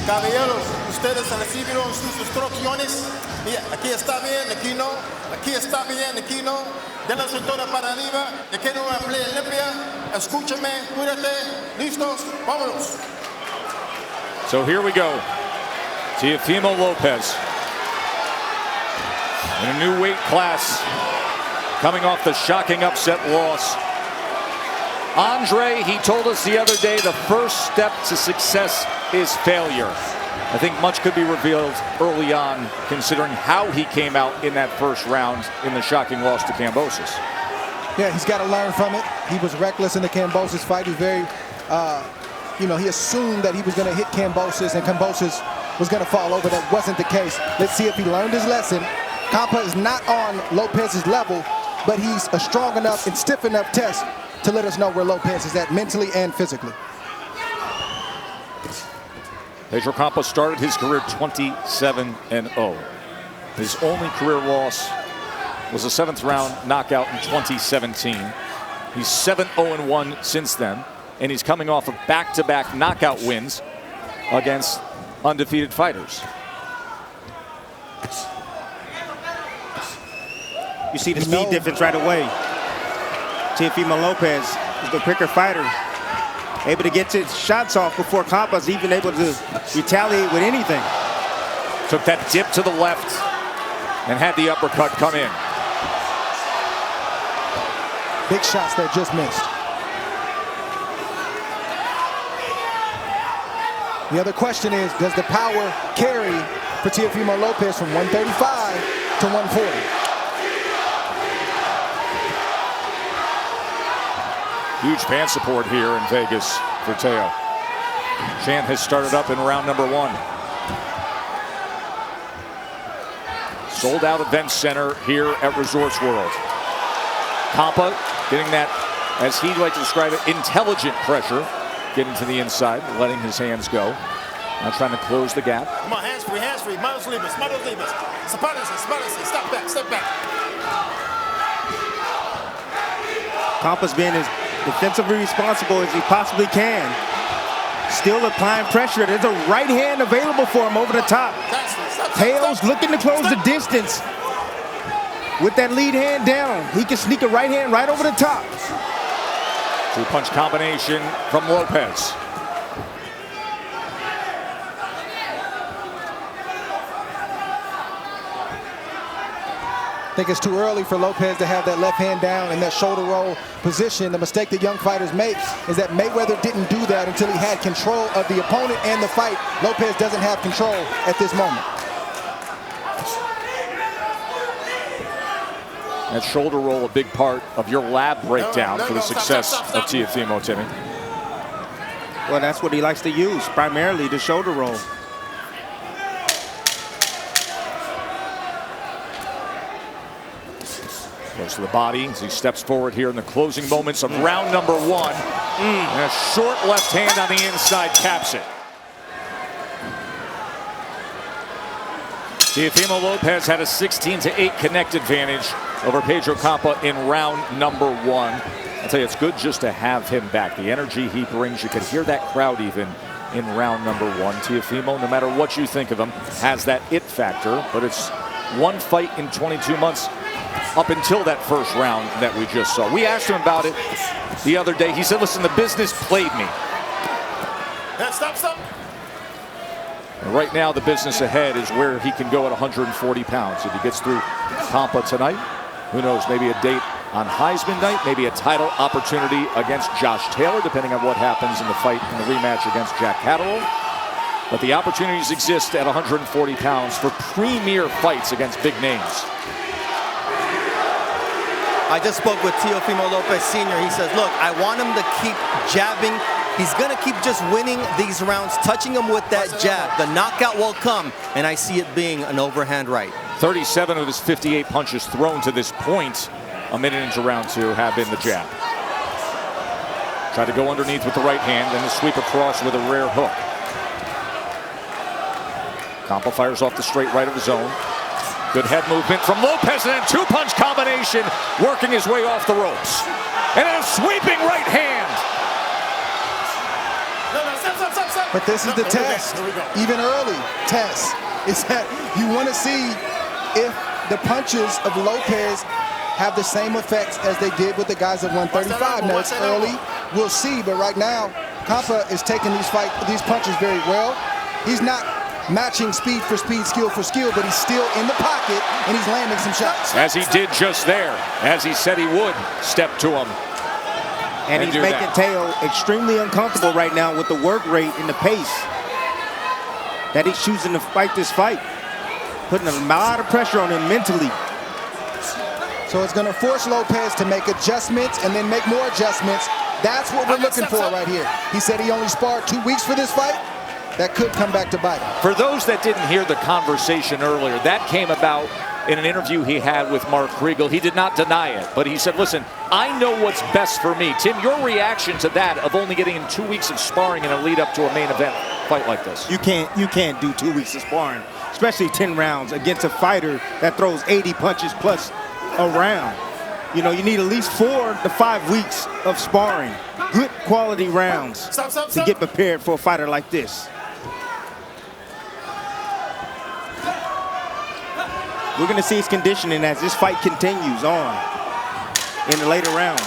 Caballeros, ustedes recibieron sus instrucciones. Mira, aquí está bien, aquí no. Aquí está bien, aquí no. De la cintura para arriba. Te quiero una pelea limpia. Escúchame, cuídate. Listos, vámonos. So here we go. Teofimo Lopez in a new weight class, coming off the shocking upset loss. Andre, he told us the other day, the first step to success is failure. I think much could be revealed early on, considering how he came out in that first round in the shocking loss to Kambosos. Yeah, he's got to learn from it. He was reckless in the Kambosos fight. He was very, he assumed that he was going to hit Kambosos and Kambosos was going to fall over. That wasn't the case. Let's see if he learned his lesson. Campa is not on Lopez's level, but he's a strong enough and stiff enough test to let us know where Lopez is at mentally and physically. Pedro Campa started his career 27-0. His only career loss was a 7th round knockout in 2017. He's 7-0-1 since then, and he's coming off of back-to-back knockout wins against undefeated fighters. You see the speed difference right away. Teofimo Lopez is the quicker fighter, able to get his shots off before Campa's even able to retaliate with anything. Took that dip to the left and had the uppercut come in. Big shots that just missed. The other question is, does the power carry for Teofimo Lopez from 135 to 140? Huge fan support here in Vegas for Teo. Chant has started up in round number 1. Sold out event center here at Resorts World. Campa getting that, as he'd like to describe it, intelligent pressure. Getting to the inside, letting his hands go. Now trying to close the gap. Come on, hands free, manos libres, manos libres. Sepárese, step back. Campa's been as defensively responsible as he possibly can. Still applying pressure. There's a right hand available for him over the top. Teo's looking to close the distance. With that lead hand down, he can sneak a right hand right over the top. 2-punch combination from Lopez. I think it's too early for Lopez to have that left hand down in that shoulder roll position. The mistake that young fighters make is that Mayweather didn't do that until he had control of the opponent and the fight. Lopez doesn't have control at this moment. That shoulder roll, a big part of your lab breakdown for the success of Teofimo, Timmy. Well, that's what he likes to use, primarily the shoulder roll. Goes to the body as he steps forward here in the closing moments of round number 1. And a short left hand on the inside caps it. Teofimo Lopez had a 16-8 connect advantage over Pedro Campa in round number 1. I'll tell you, it's good just to have him back. The energy he brings, you could hear that crowd even in round number 1. Teofimo, no matter what you think of him, has that it factor, but it's one fight in 22 months up until that first round that we just saw. We asked him about it the other day. He said, listen, the business played me. Yeah, stop. And right now, the business ahead is where he can go at 140 pounds. If he gets through Campa tonight, who knows, maybe a date on Heisman night, maybe a title opportunity against Josh Taylor, depending on what happens in the fight in the rematch against Jack Catterall. But the opportunities exist at 140 pounds for premier fights against big names. I just spoke with Teofimo Lopez Sr. He says, look, I want him to keep jabbing. He's going to keep just winning these rounds, touching him with that jab. The knockout will come, and I see it being an overhand right. 37 of his 58 punches thrown to this point, a minute into round 2, have been the jab. Tried to go underneath with the right hand, then the sweep across with a rare hook. Campa fires off the straight right of his own. Good head movement from Lopez, and then 2-punch combination, working his way off the ropes. And then a sweeping right hand. No, stop. But this is the test, even early test, is that you want to see if the punches of Lopez have the same effects as they did with the guys at 135. Now it's early, we'll see, but right now, Campa is taking these punches very well. He's not matching speed for speed, skill for skill, but he's still in the pocket and he's landing some shots. As he did just there, as he said he would, step to him. And he's making Teo extremely uncomfortable right now with the work rate and the pace that he's choosing to fight this fight. Putting a lot of pressure on him mentally. So it's going to force Lopez to make adjustments and then make more adjustments. That's what we're looking for right here. He said he only sparred 2 weeks for this fight. That could come back to bite him. For those that didn't hear the conversation earlier, that came about in an interview he had with Mark Kriegel. He did not deny it, but he said, listen, I know what's best for me. Tim, your reaction to that of only getting in 2 weeks of sparring in a lead up to a main event fight like this? You can't do 2 weeks of sparring, especially 10 rounds against a fighter that throws 80 punches plus a round. You know, you need at least 4 to 5 weeks of sparring, good quality rounds to get prepared for a fighter like this. We're going to see his conditioning as this fight continues on in the later rounds.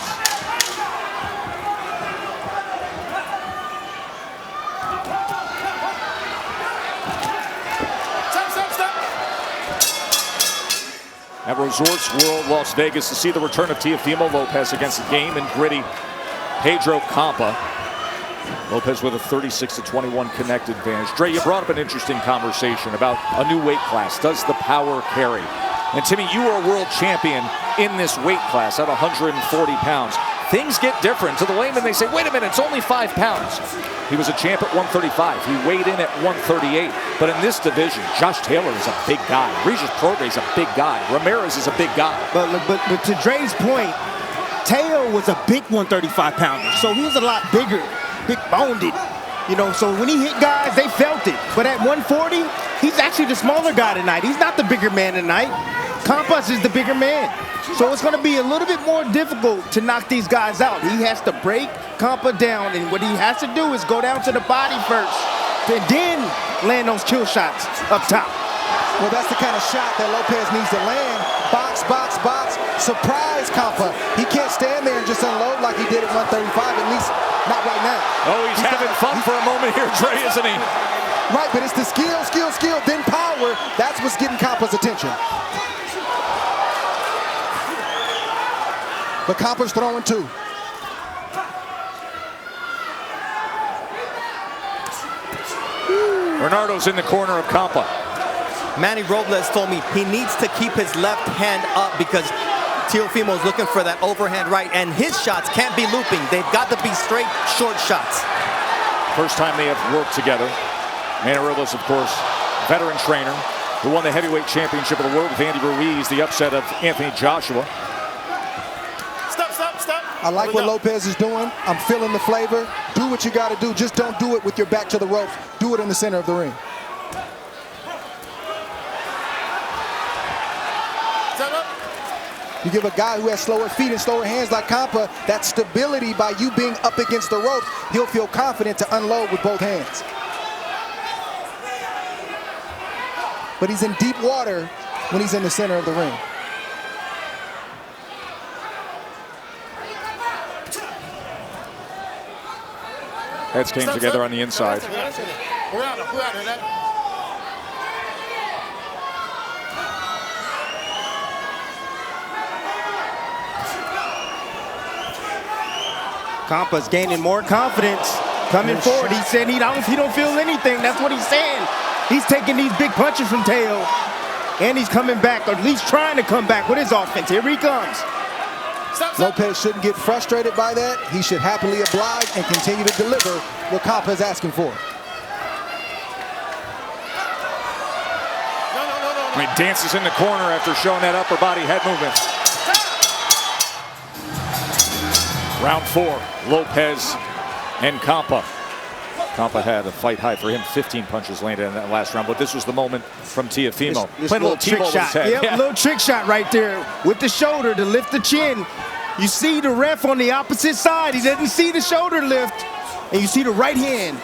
At Resorts World Las Vegas to see the return of Teofimo Lopez against game and gritty Pedro Campa. Lopez with a 36-21 connect advantage. Dre, you brought up an interesting conversation about a new weight class. Does the power carry? And Timmy, you were a world champion in this weight class at 140 pounds. Things get different. To the layman, they say, wait a minute, it's only 5 pounds. He was a champ at 135. He weighed in at 138. But in this division, Josh Taylor is a big guy. Regis Prograis is a big guy. Ramirez is a big guy. But to Dre's point, Teo was a big 135 pounder, so he was a lot bigger, big boned. You know, so when he hit guys, they felt it. But at 140, he's actually the smaller guy tonight. He's not the bigger man tonight. Campas is the bigger man. So it's going to be a little bit more difficult to knock these guys out. He has to break Campa down, and what he has to do is go down to the body first, and then land those kill shots up top. Well, that's the kind of shot that Lopez needs to land. Box, box, box. Surprise Campa. He can't stand there and just unload like he did at 135, at least not right now. Oh, he's having fun for a moment here, Dre, isn't he? Right, but it's the skill, then power. That's what's getting Campa's attention. But Campa's throwing 2. Bernardo's in the corner of Campa. Manny Robles told me he needs to keep his left hand up because Teofimo's looking for that overhand right, and his shots can't be looping. They've got to be straight, short shots. First time they have worked together. Manny Robles, of course, veteran trainer who won the heavyweight championship of the world with Andy Ruiz, the upset of Anthony Joshua. Stop. I like what Lopez is doing. I'm feeling the flavor. Do what you got to do. Just don't do it with your back to the ropes. Do it in the center of the ring. You give a guy who has slower feet and slower hands like Campa that stability by you being up against the ropes. He'll feel confident to unload with both hands. But he's in deep water when he's in the center of the ring. Heads came together on the inside. Campa's gaining more confidence, coming forward. He said he don't feel anything. That's what he's saying. He's taking these big punches from Teo, and he's coming back, or at least trying to come back with his offense. Here he comes. Lopez shouldn't get frustrated by that. He should happily oblige and continue to deliver what Campa is asking for. He dances in the corner after showing that upper body head movement. Round 4, Lopez and Campa. Campa had a fight high for him, 15 punches landed in that last round, but this was the moment from Teofimo. Playing a little trick shot. Yep, a little trick shot right there with the shoulder to lift the chin. You see the ref on the opposite side. He doesn't see the shoulder lift. And you see the right hand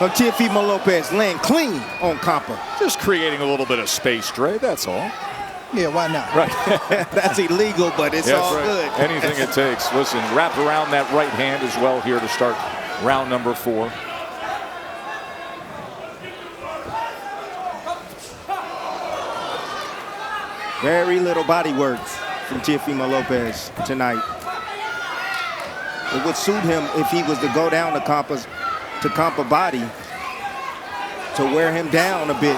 of Teofimo Lopez, laying clean on Campa. Just creating a little bit of space, Dre, that's all. Yeah, why not? Right. That's illegal, but it's all good. Anything it takes. Listen, wrapped around that right hand as well here to start round number 4. Very little body work from Teofimo Lopez tonight. It would suit him if he was to go down to Campa body to wear him down a bit.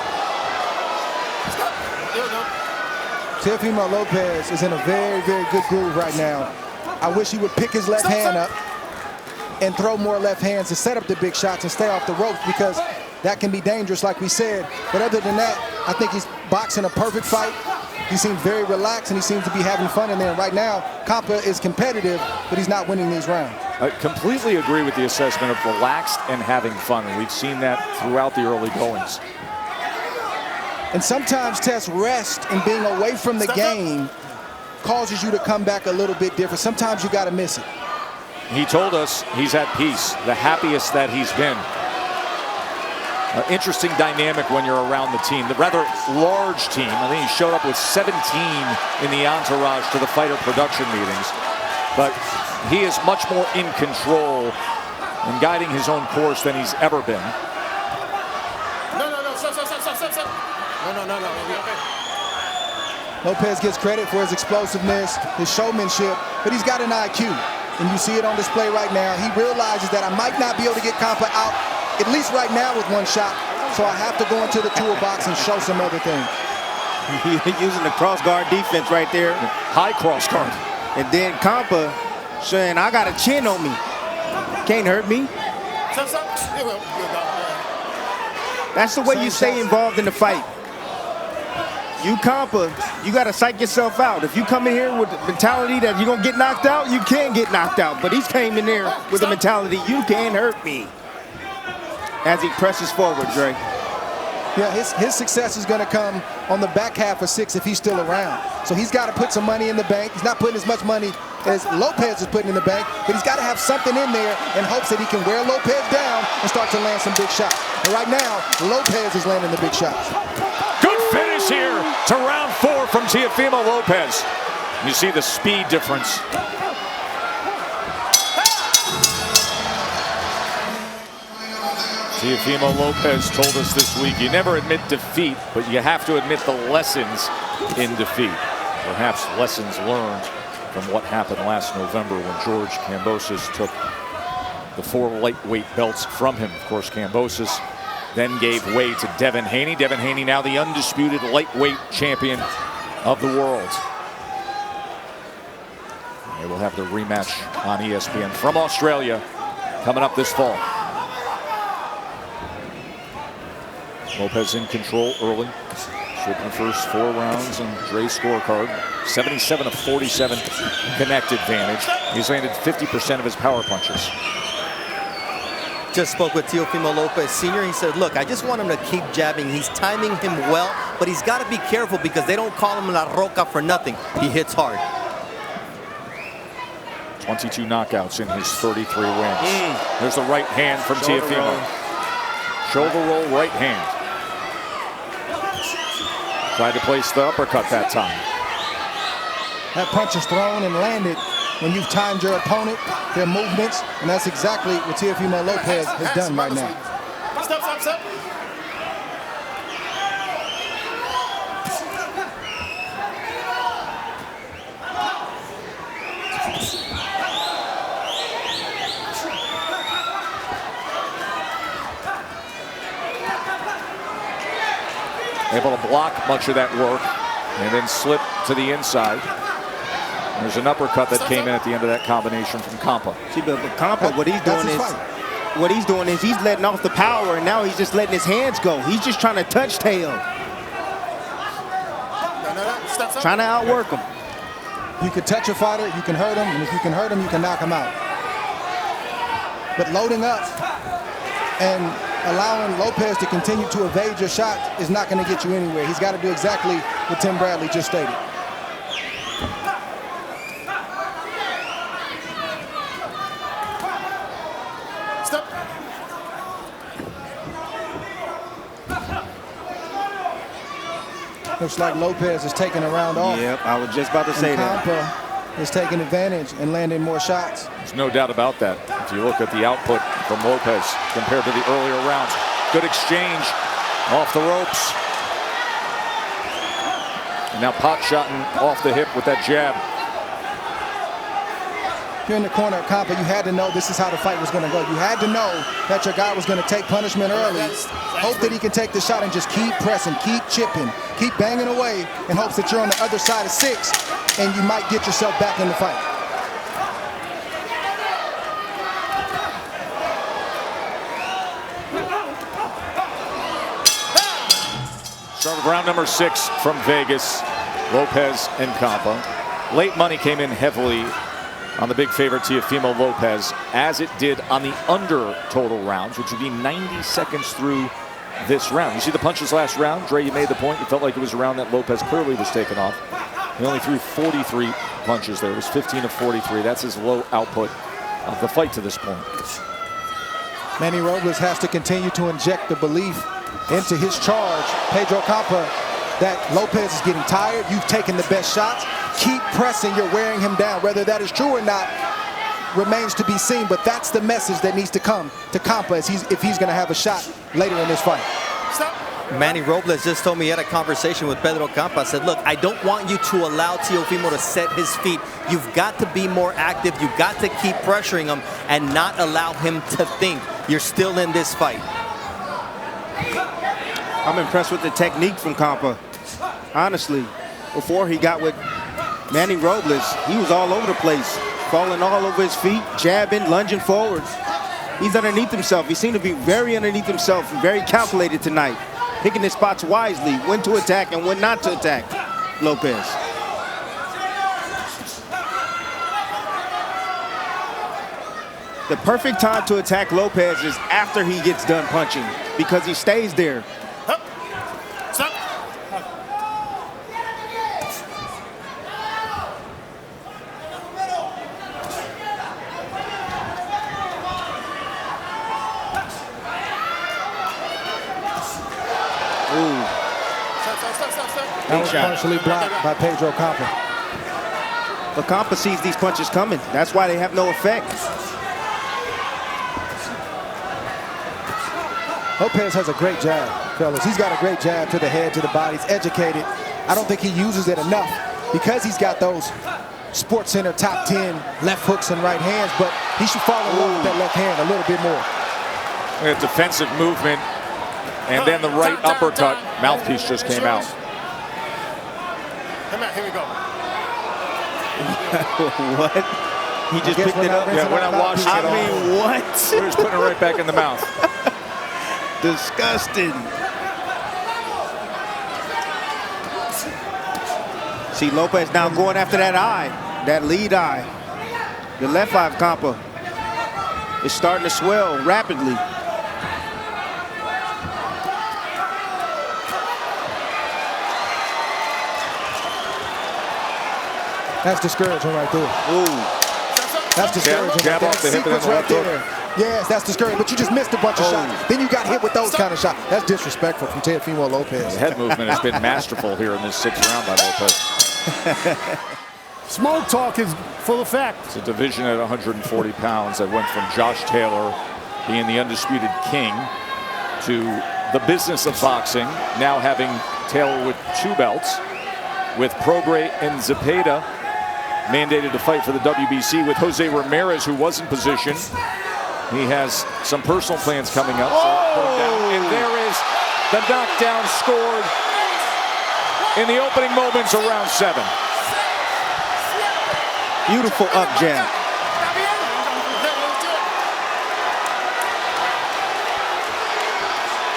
Teofimo Lopez is in a very, very good groove right now. I wish he would pick his left hand up and throw more left hands to set up the big shots and stay off the ropes, because that can be dangerous, like we said. But other than that, I think he's boxing a perfect fight. He seems very relaxed, and he seems to be having fun in there. And right now, Campa is competitive, but he's not winning these rounds. I completely agree with the assessment of relaxed and having fun. And we've seen that throughout the early goings. And sometimes, Tess, rest and being away from the game causes you to come back a little bit different. Sometimes you got to miss it. He told us he's at peace, the happiest that he's been. Interesting dynamic when you're around the team. The rather large team. I think he showed up with 17 in the entourage to the fighter production meetings. But he is much more in control and guiding his own course than he's ever been. No. Okay. Lopez gets credit for his explosiveness, his showmanship, but he's got an IQ. And you see it on display right now. He realizes that I might not be able to get Campa out, at least right now with one shot. So I have to go into the toolbox and show some other things. Using the cross guard defense right there. High cross guard. And then Campa saying, I got a chin on me. Can't hurt me. That's the way you stay involved in the fight. You Campa, you got to psych yourself out. If you come in here with the mentality that you're going to get knocked out, you can get knocked out. But he's came in there with the mentality, you can't hurt me. As he presses forward, Dre. Yeah, his success is going to come on the back half of 6 if he's still around. So he's got to put some money in the bank. He's not putting as much money as Lopez is putting in the bank, but he's got to have something in there in hopes that he can wear Lopez down and start to land some big shots. And right now, Lopez is landing the big shots. Good finish here to round 4 from Teofimo Lopez. You see the speed difference. Teofimo Lopez told us this week, you never admit defeat, but you have to admit the lessons in defeat. Perhaps lessons learned from what happened last November when George Kambosos took the 4 lightweight belts from him. Of course, Kambosos then gave way to Devin Haney. Devin Haney now the undisputed lightweight champion of the world. They will have the rematch on ESPN from Australia coming up this fall. Lopez in control early. Slipping the first 4 rounds in Dre's scorecard. 77 of 47 connect advantage. He's landed 50% of his power punches. Just spoke with Teofimo Lopez Sr. He said, look, I just want him to keep jabbing. He's timing him well, but he's got to be careful because they don't call him La Roca for nothing. He hits hard. 22 knockouts in his 33 wins. There's the right hand from Teofimo. Shoulder roll, right hand. Tried to place the uppercut that time. That punch is thrown and landed when you've timed your opponent, their movements, and that's exactly what Teofimo Lopez has done right now. Stop. Able to block much of that work and then slip to the inside. There's an uppercut that came in at the end of that combination from Campa. See, but Campa, what he's doing is he's letting off the power, and now he's just letting his hands go. He's just trying to touch tail. Trying to outwork him. You can touch a fighter, you can hurt him, and if you can hurt him, you can knock him out. But loading up and allowing Lopez to continue to evade your shot is not going to get you anywhere. He's got to do exactly what Tim Bradley just stated. Looks like Lopez is taking a round off. Yep, I was just about to say that. Campa is taking advantage and landing more shots. There's no doubt about that. If you look at the output from Lopez compared to the earlier rounds, good exchange off the ropes. And now pot-shotting off the hip with that jab. Here in the corner of Campa, you had to know this is how the fight was going to go. You had to know that your guy was going to take punishment early. Hope that he can take the shot and just keep pressing, keep chipping, keep banging away in hopes that you're on the other side of 6 and you might get yourself back in the fight. Start of round number 6 from Vegas, Lopez and Campa. Late money came in heavily on the big favorite Teofimo Lopez, as it did on the under total rounds, which would be 90 seconds through this round. You see the punches last round? Dre, you made the point. You felt like it was a round that Lopez clearly was taken off. He only threw 43 punches there. It was 15 of 43. That's his low output of the fight to this point. Manny Robles has to continue to inject the belief into his charge, Pedro Campa, that Lopez is getting tired. You've taken the best shots. Keep pressing. You're wearing him down. Whether that is true or not remains to be seen, but that's the message that needs to come to Campa if he's going to have a shot later in this fight. Stop. Manny Robles just told me he had a conversation with Pedro Campa. I said, look, I don't want you to allow Teofimo to set his feet. You've got to be more active. You've got to keep pressuring him and not allow him to think you're still in this fight. I'm impressed with the technique from Campa. Honestly, before he got with Manny Robles, he was all over the place, falling all over his feet, jabbing, lunging forwards. He's underneath himself. He seemed to be very underneath himself, very calculated tonight, picking his spots wisely, when to attack and when not to attack Lopez. The perfect time to attack Lopez is after he gets done punching, because he stays there. That was partially blocked by Pedro Campa. But Campa sees these punches coming. That's why they have no effect. Lopez has a great jab, fellas. He's got a great jab to the head, to the body. He's educated. I don't think he uses it enough because he's got those Sports Center top 10 left hooks and right hands, but he should fall in love with that left hand a little bit more. A defensive movement, and then the right uppercut. Mouthpiece just came out. Come on, here we go. What? He just picked it up? Yeah, we're not washing it off. I mean, what? We're just putting it right back in the mouth. Disgusting. See Lopez now going after that eye, that lead eye. The left eye of Campa is starting to swell rapidly. That's discouraging right there. Ooh. That's discouraging. Jab off the hip and then right left hook. there. Yes, that's discouraging. But you just missed a bunch of shots. Then you got hit with those kind of shots. That's disrespectful from Teofimo Lopez. The head movement has been masterful here in this 6th round by Lopez. Smoke talk is full effect. It's a division at 140 pounds that went from Josh Taylor being the undisputed king to the business of boxing, now having Taylor with 2 belts, with Prograis and Zepeda mandated to fight for the WBC, with Jose Ramirez, who was in position. He has some personal plans coming up. And there is the knockdown scored in the opening moments of round 7. Beautiful up jab.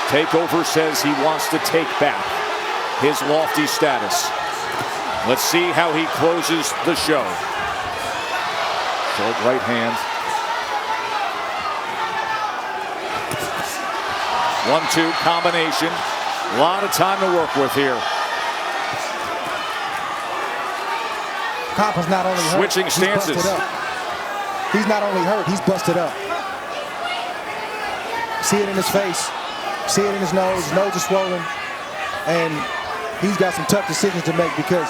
Takeover says he wants to take back his lofty status. Let's see how he closes the show. Short right hand. 1-2 combination. A lot of time to work with here. Campa's not only hurt, Switching stances. He's busted up. He's not only hurt, he's busted up. See it in his face. See it in his nose. His nose is swollen. And he's got some tough decisions to make because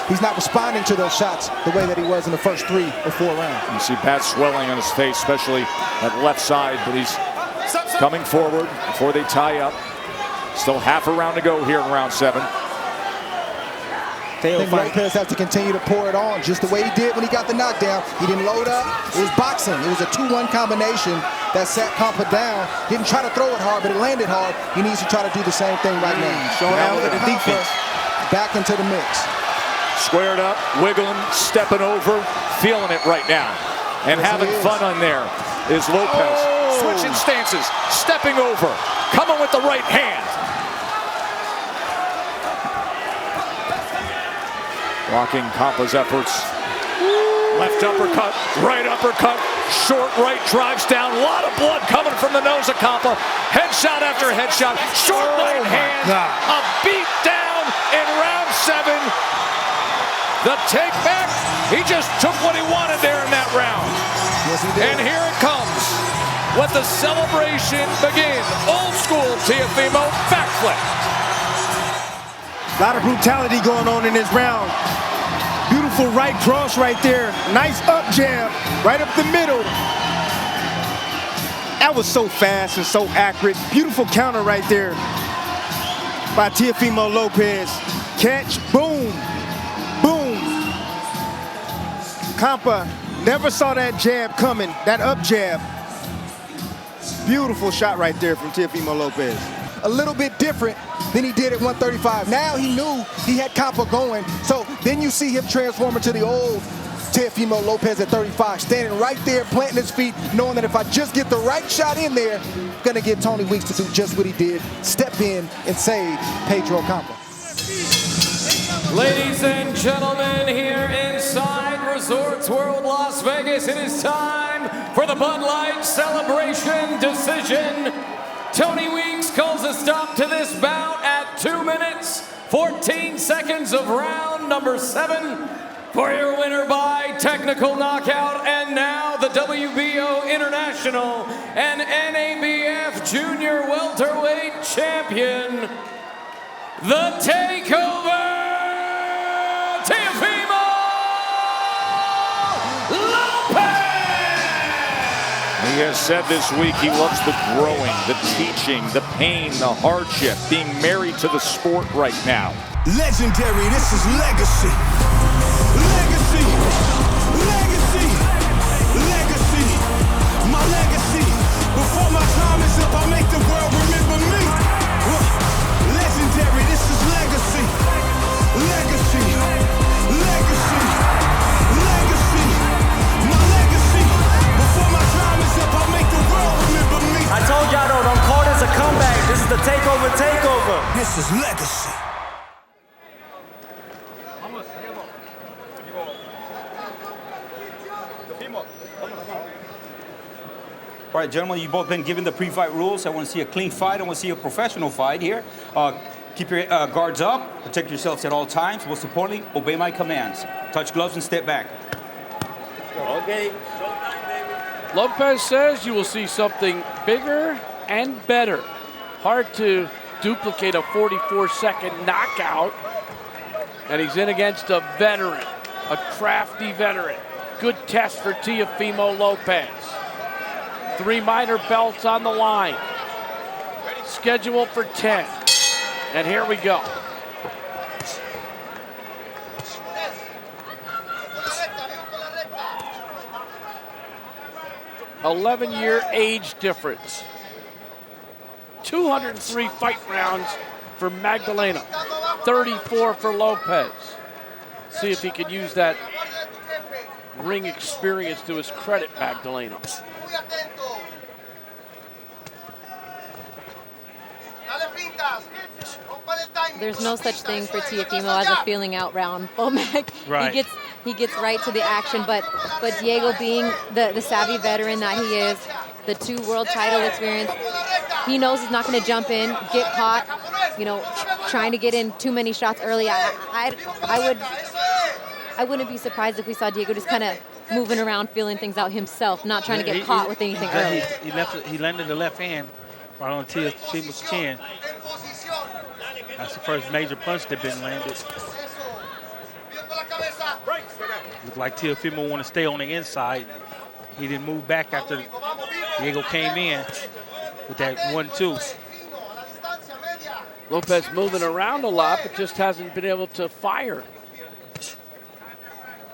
he's not responding to those shots the way that he was in the first 3 or 4 rounds. You see bad swelling on his face, especially at left side, but he's coming forward before they tie up. Still half a round to go here in round 7. I think Lopez has to continue to pour it on just the way he did when he got the knockdown. He didn't load up. It was boxing. It was a 2-1 combination that sat Campa down. Didn't try to throw it hard, but it landed hard. He needs to try to do the same thing right now. Showing out with the defense. Back into the mix. Squared up, wiggling, stepping over, feeling it right now. And Yes, having fun on there is Lopez. Switching stances, stepping over, coming with the right hand. Blocking Campa's efforts. Left uppercut, right uppercut, short right drives down. A lot of blood coming from the nose of Campa. Headshot after headshot, short right hand. A beat down in round 7. The take back, he just took what he wanted there in that round. Yes, he did. And here it comes. Let the celebration begin. Old school Teofimo backflip. A lot of brutality going on in this round. Beautiful right cross right there. Nice up jab right up the middle. That was so fast and so accurate. Beautiful counter right there by Teofimo Lopez. Catch, boom, boom. Campa never saw that jab coming, that up jab. Beautiful shot right there from Teofimo Lopez. A little bit different than he did at 135. Now he knew he had Campa going. So then you see him transform into the old Teofimo Lopez at 35, standing right there, planting his feet, knowing that if I just get the right shot in there, I'm gonna get Tony Weeks to do just what he did, step in and save Pedro Campa. Ladies and gentlemen, here inside Resorts World Las Vegas, it is time for the Bud Light Celebration Decision. Tony Weeks calls a stop to this bout at 2 minutes, 14 seconds of round number 7 for your winner by technical knockout, and now the WBO International and NABF Junior Welterweight Champion, the Takeover, Teofimo Lopez! He has said this week he loves the growing, the teaching, the pain, the hardship, being married to the sport right now. Legendary, this is legacy. Legacy, legacy, legacy. My legacy. Before my time is up, I'll make the world remember me. Legendary, this is legacy. Legacy, legacy, legacy. My legacy. Before my time is up, I'll make the world remember me. I told y'all though, don't call this a comeback. This is the takeover. This is legacy. All right, gentlemen, you've both been given the pre-fight rules. I want to see a clean fight. I want to see a professional fight here. Keep your guards up. Protect yourselves at all times. Most importantly, obey my commands. Touch gloves and step back. Okay. Lopez says you will see something bigger and better. Hard to duplicate a 44-second knockout. And he's in against a veteran, a crafty veteran. Good test for Teofimo Lopez. 3 minor belts on the line. Scheduled for 10. And here we go. "11-year age difference. 203 fight rounds for Magdalena. 34 for Lopez. See if he can use that ring experience to his credit, Magdalena. There's no such thing for Teofimo as a feeling out round. Omac, Right. he gets right to the action, but Diego, being the savvy veteran that he is, the 2 world title experience, he knows he's not going to jump in, get caught, trying to get in too many shots early. I wouldn't be surprised if we saw Diego just kind of moving around, feeling things out himself, not trying to get caught with anything early. He landed the left hand right on Teofimo's chin. That's the first major punch that's been landed. Looked like Teofimo want to stay on the inside. He didn't move back after Diego came in with that 1-2. Lopez moving around a lot, but just hasn't been able to fire.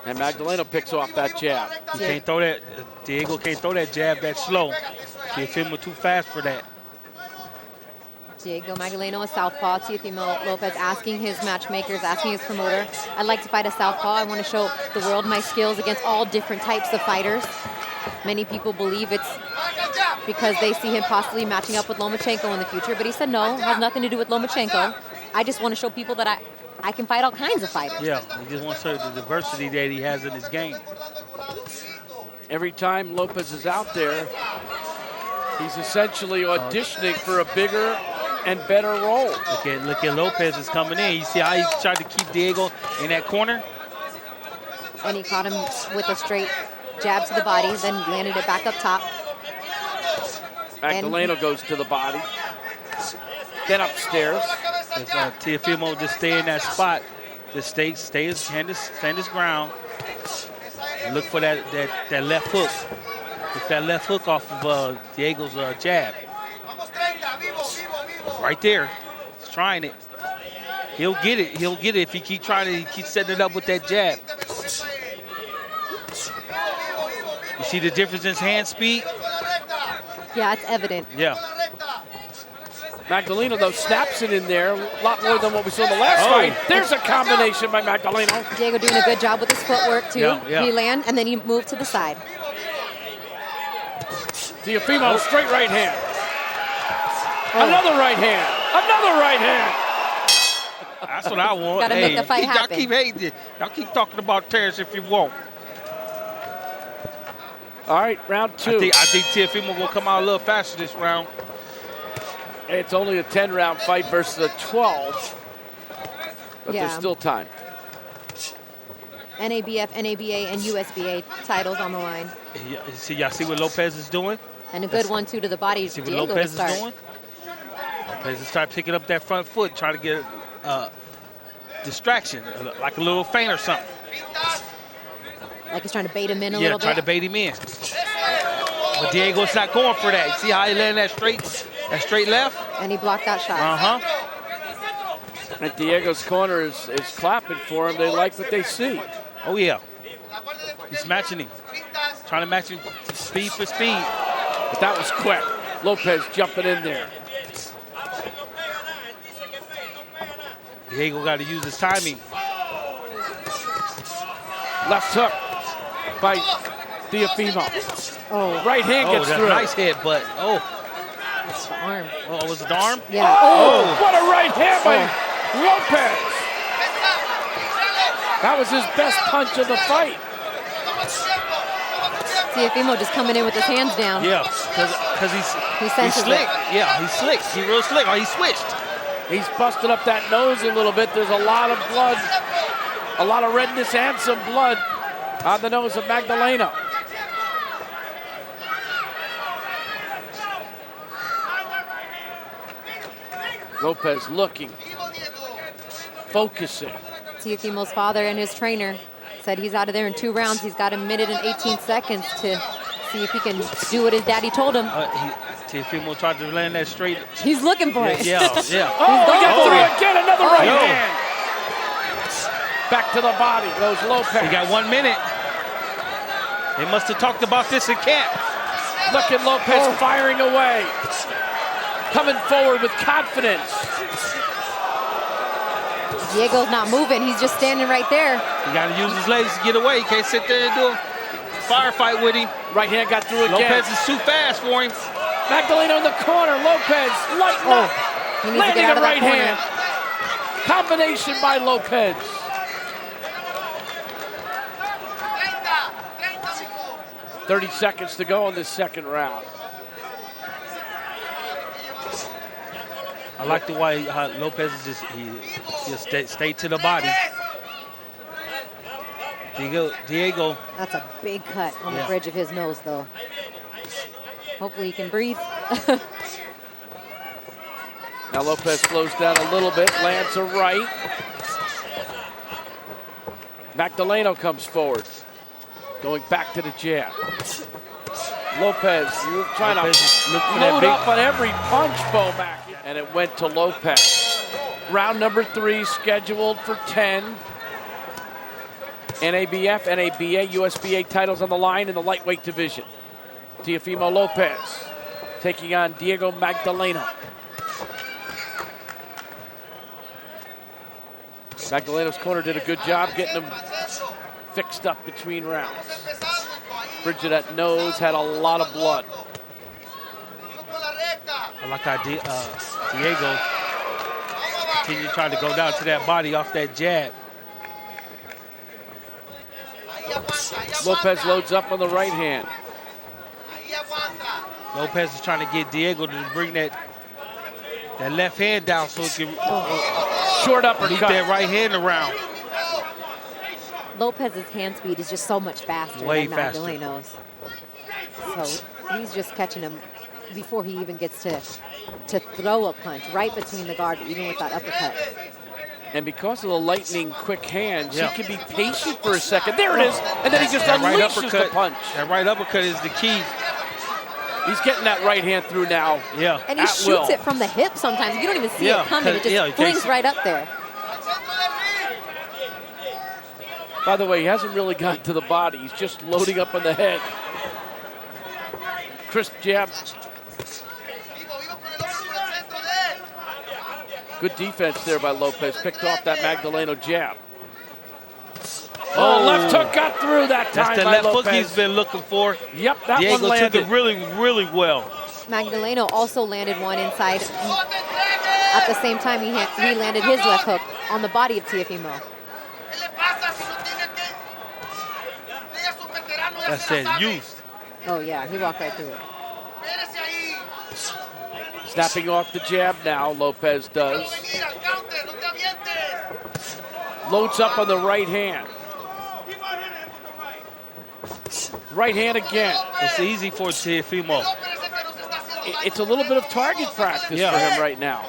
And Magdaleno picks off that jab. He can't throw that. Diego can't throw that jab that slow. Teofimo too fast for that. Diego Magdaleno, a southpaw. Teofimo Lopez asking his matchmakers, asking his promoter, I'd like to fight a southpaw. I want to show the world my skills against all different types of fighters. Many people believe it's because they see him possibly matching up with Lomachenko in the future, but he said no, it has nothing to do with Lomachenko. I just want to show people that I can fight all kinds of fighters. Yeah, he just wants to show the diversity that he has in his game. Every time Lopez is out there, he's essentially auditioning for a bigger and better role. Look at Lopez is coming in. You see how he tried to keep Diego in that corner? And he caught him with a straight jab to the body, then landed it back up top. Magdaleno goes to the body, then upstairs. Teofimo just stay in that spot. Just stay his ground. And look for that left hook. Get that left hook off of Diego's jab. Right there. He's trying it. He'll get it. He'll get it if he keep trying to keep setting it up with that jab. You see the difference in his hand speed? Yeah, it's evident. Yeah. Magdaleno, though, snaps it in there a lot more than what we saw in the last fight. There's a combination by Magdaleno. Diego doing a good job with his footwork, too. Yeah. He land, and then he moved to the side. Teofimo, straight right hand. Another right hand. Another right hand. That's what I want. Gotta make the fight happen. Y'all keep hating it. Y'all keep talking about THURS if you want. All right, round two. I think Teofimo will come out a little faster this round. It's only a 10-round fight versus a 12, but there's still time. NABF, NABA, and USBA titles on the line. Y'all see what Lopez is doing? And a good 1-2 to the body. See what Diego Lopez to start. is doing? Lopez is start picking up that front foot, trying to get a distraction, like a little feint or something. Like he's trying to bait him in a little bit? Yeah, trying to bait him in. But Diego's not going for that. See how he landed that straight left? And he blocked that shot. Uh-huh. And Diego's corner is clapping for him. They like what they see. Oh, yeah. He's matching him. Trying to match him speed for speed. But that was quick. Lopez jumping in there. Diego got to use his timing. Left hook by Teofimo. Oh, right hand gets through. Nice hit, but It's the arm. Oh, was it the arm? Yeah. Oh, what a right hand by Lopez. That was his best punch of the fight. Teofimo just coming in with his hands down. Yeah, because he's slick. Yeah, he's slick. He's real slick. Oh, he switched. He's busted up that nose a little bit. There's a lot of blood, a lot of redness and some blood on the nose of Magdaleno. Lopez looking, focusing. Teofimo's father and his trainer said he's out of there in 2 rounds. He's got a minute and 18 seconds to see if he can do what his daddy told him. Teofimo tried to land that straight. He's looking for it. Yeah. Oh, he got through again, another right hand. Back to the body goes Lopez. He got 1 minute. They must have talked about this in camp. Look at Lopez firing away. Coming forward with confidence. Diego's not moving. He's just standing right there. He got to use his legs to get away. He can't sit there and do a firefight with him. Right hand got through again. Lopez is too fast for him. Magdaleno in the corner. Lopez lighting up. Landing a right hand. Combination by Lopez. "30 seconds to go in this second round." I like the way Lopez is just stay to the body. Diego. That's a big cut on the bridge of his nose, though. Hopefully he can breathe. Now Lopez slows down a little bit, lands a right. Magdaleno comes forward, going back to the jab. Lopez, you're trying to load up on every punch, Bomac. And it went to Lopez. Round number 3 scheduled for 10. NABF, NABA, USBA titles on the line in the lightweight division. Teofimo Lopez taking on Diego Magdaleno. Magdaleno's corner did a good job getting him fixed up between rounds. Bridge of that nose had a lot of blood. I like how Diego continued trying to go down to that body off that jab. Lopez loads up on the right hand. Lopez is trying to get Diego to bring that left hand down so he can short uppercut. Keep that right hand around. Lopez's hand speed is just so much faster Way than Magdaleno's. So he's just catching him before he even gets to throw a punch right between the guard, even with that uppercut. And because of the lightning quick hands, he can be patient for a second. There it is, and then he just unleashes the punch. That right uppercut is the key. He's getting that right hand through now. Yeah. And he shoots it from the hip sometimes. You don't even see it coming. It just flings right up there. By the way, he hasn't really gotten to the body. He's just loading up on the head. Crisp jab. Good defense there by Lopez. Picked off that Magdaleno jab. Oh, left hook got through that time. That's the left hook he's been looking for. Yep, that Diego one landed. took it really, really well. Magdaleno also landed one inside. At the same time, he landed his left hook on the body of Teofimo. That's that youth. Oh, yeah, he walked right through it. Snapping off the jab now, Lopez does. Loads up on the right hand. Right hand again. It's easy for Teofimo. It's a little bit of target practice for him right now.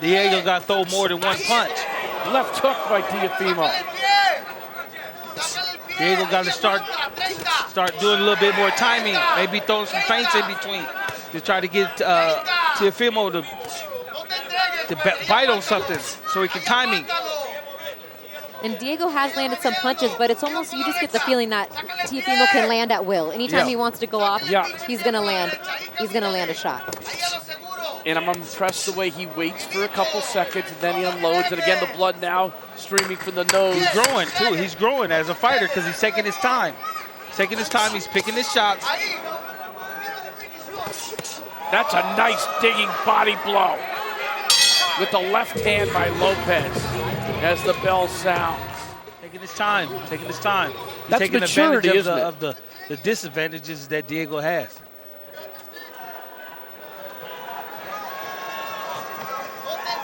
Diego got to throw more than one punch. Left hook by Teofimo. Diego got to start doing a little bit more timing. Maybe throwing some feints in between to try to get Teofimo to bite on something so he can timing. And Diego has landed some punches, but it's almost, you just get the feeling that Teofimo can land at will. Anytime he wants to go off, he's gonna land a shot. And I'm impressed the way he waits for a couple seconds and then he unloads. And again, the blood now streaming from the nose. He's growing too. He's growing as a fighter because he's taking his time. He's picking his shots. That's a nice digging body blow with the left hand by Lopez as the bell sounds. Taking his time. He's That's taking maturity, advantage of the disadvantages that Diego has.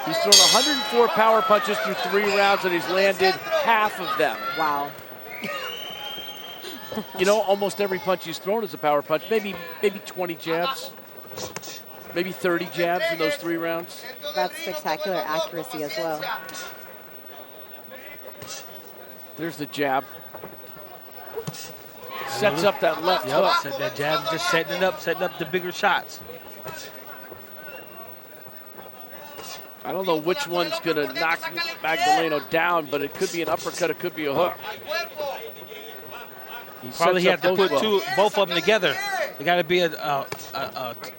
He's thrown 104 power punches through 3 rounds and he's landed half of them. Wow. You know, almost every punch he's thrown is a power punch. Maybe 20 jabs. Maybe 30 jabs in those 3 rounds. That's spectacular accuracy as well. There's the jab. Sets up that left hook. Set that jab, just setting up the bigger shots. I don't know which one's gonna knock Magdaleno down, but it could be an uppercut, it could be a hook. Probably have to put both of them together. They got to be a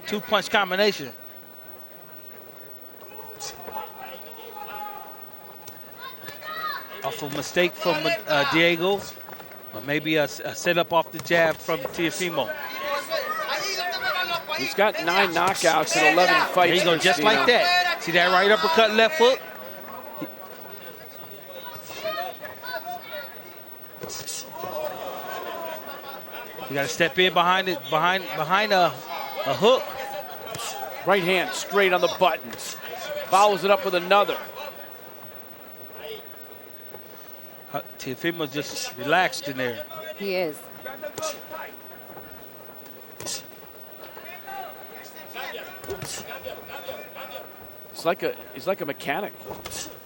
2-punch combination. Off a mistake from Diego, or maybe a setup off the jab from Teofimo. He's got 9 knockouts in 11 fights. There you go, just like that. See that right uppercut, left hook? You got to step in behind a hook. Right hand straight on the buttons. Follows it up with another. Teofimo's just relaxed in there. He is. He's like a mechanic.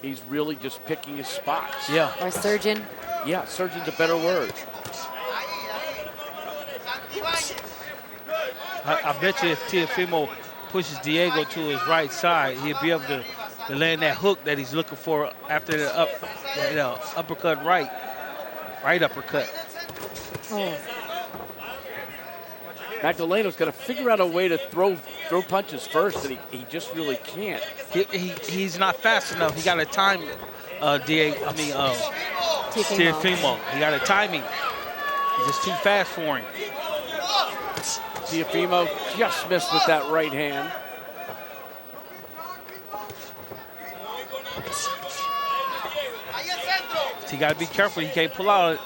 He's really just picking his spots. Yeah. Or surgeon. Yeah, surgeon's a better word. I bet you if Teofimo pushes Diego to his right side, he'll be able to land that hook that he's looking for after the uppercut right uppercut. Oh. Magdalena's got to figure out a way to throw punches first, and he just really can't. He's not fast enough. He got to time Teofimo. He got to time him. He's just too fast for him. Teofimo just missed with that right hand. So you got to be careful. He can't pull out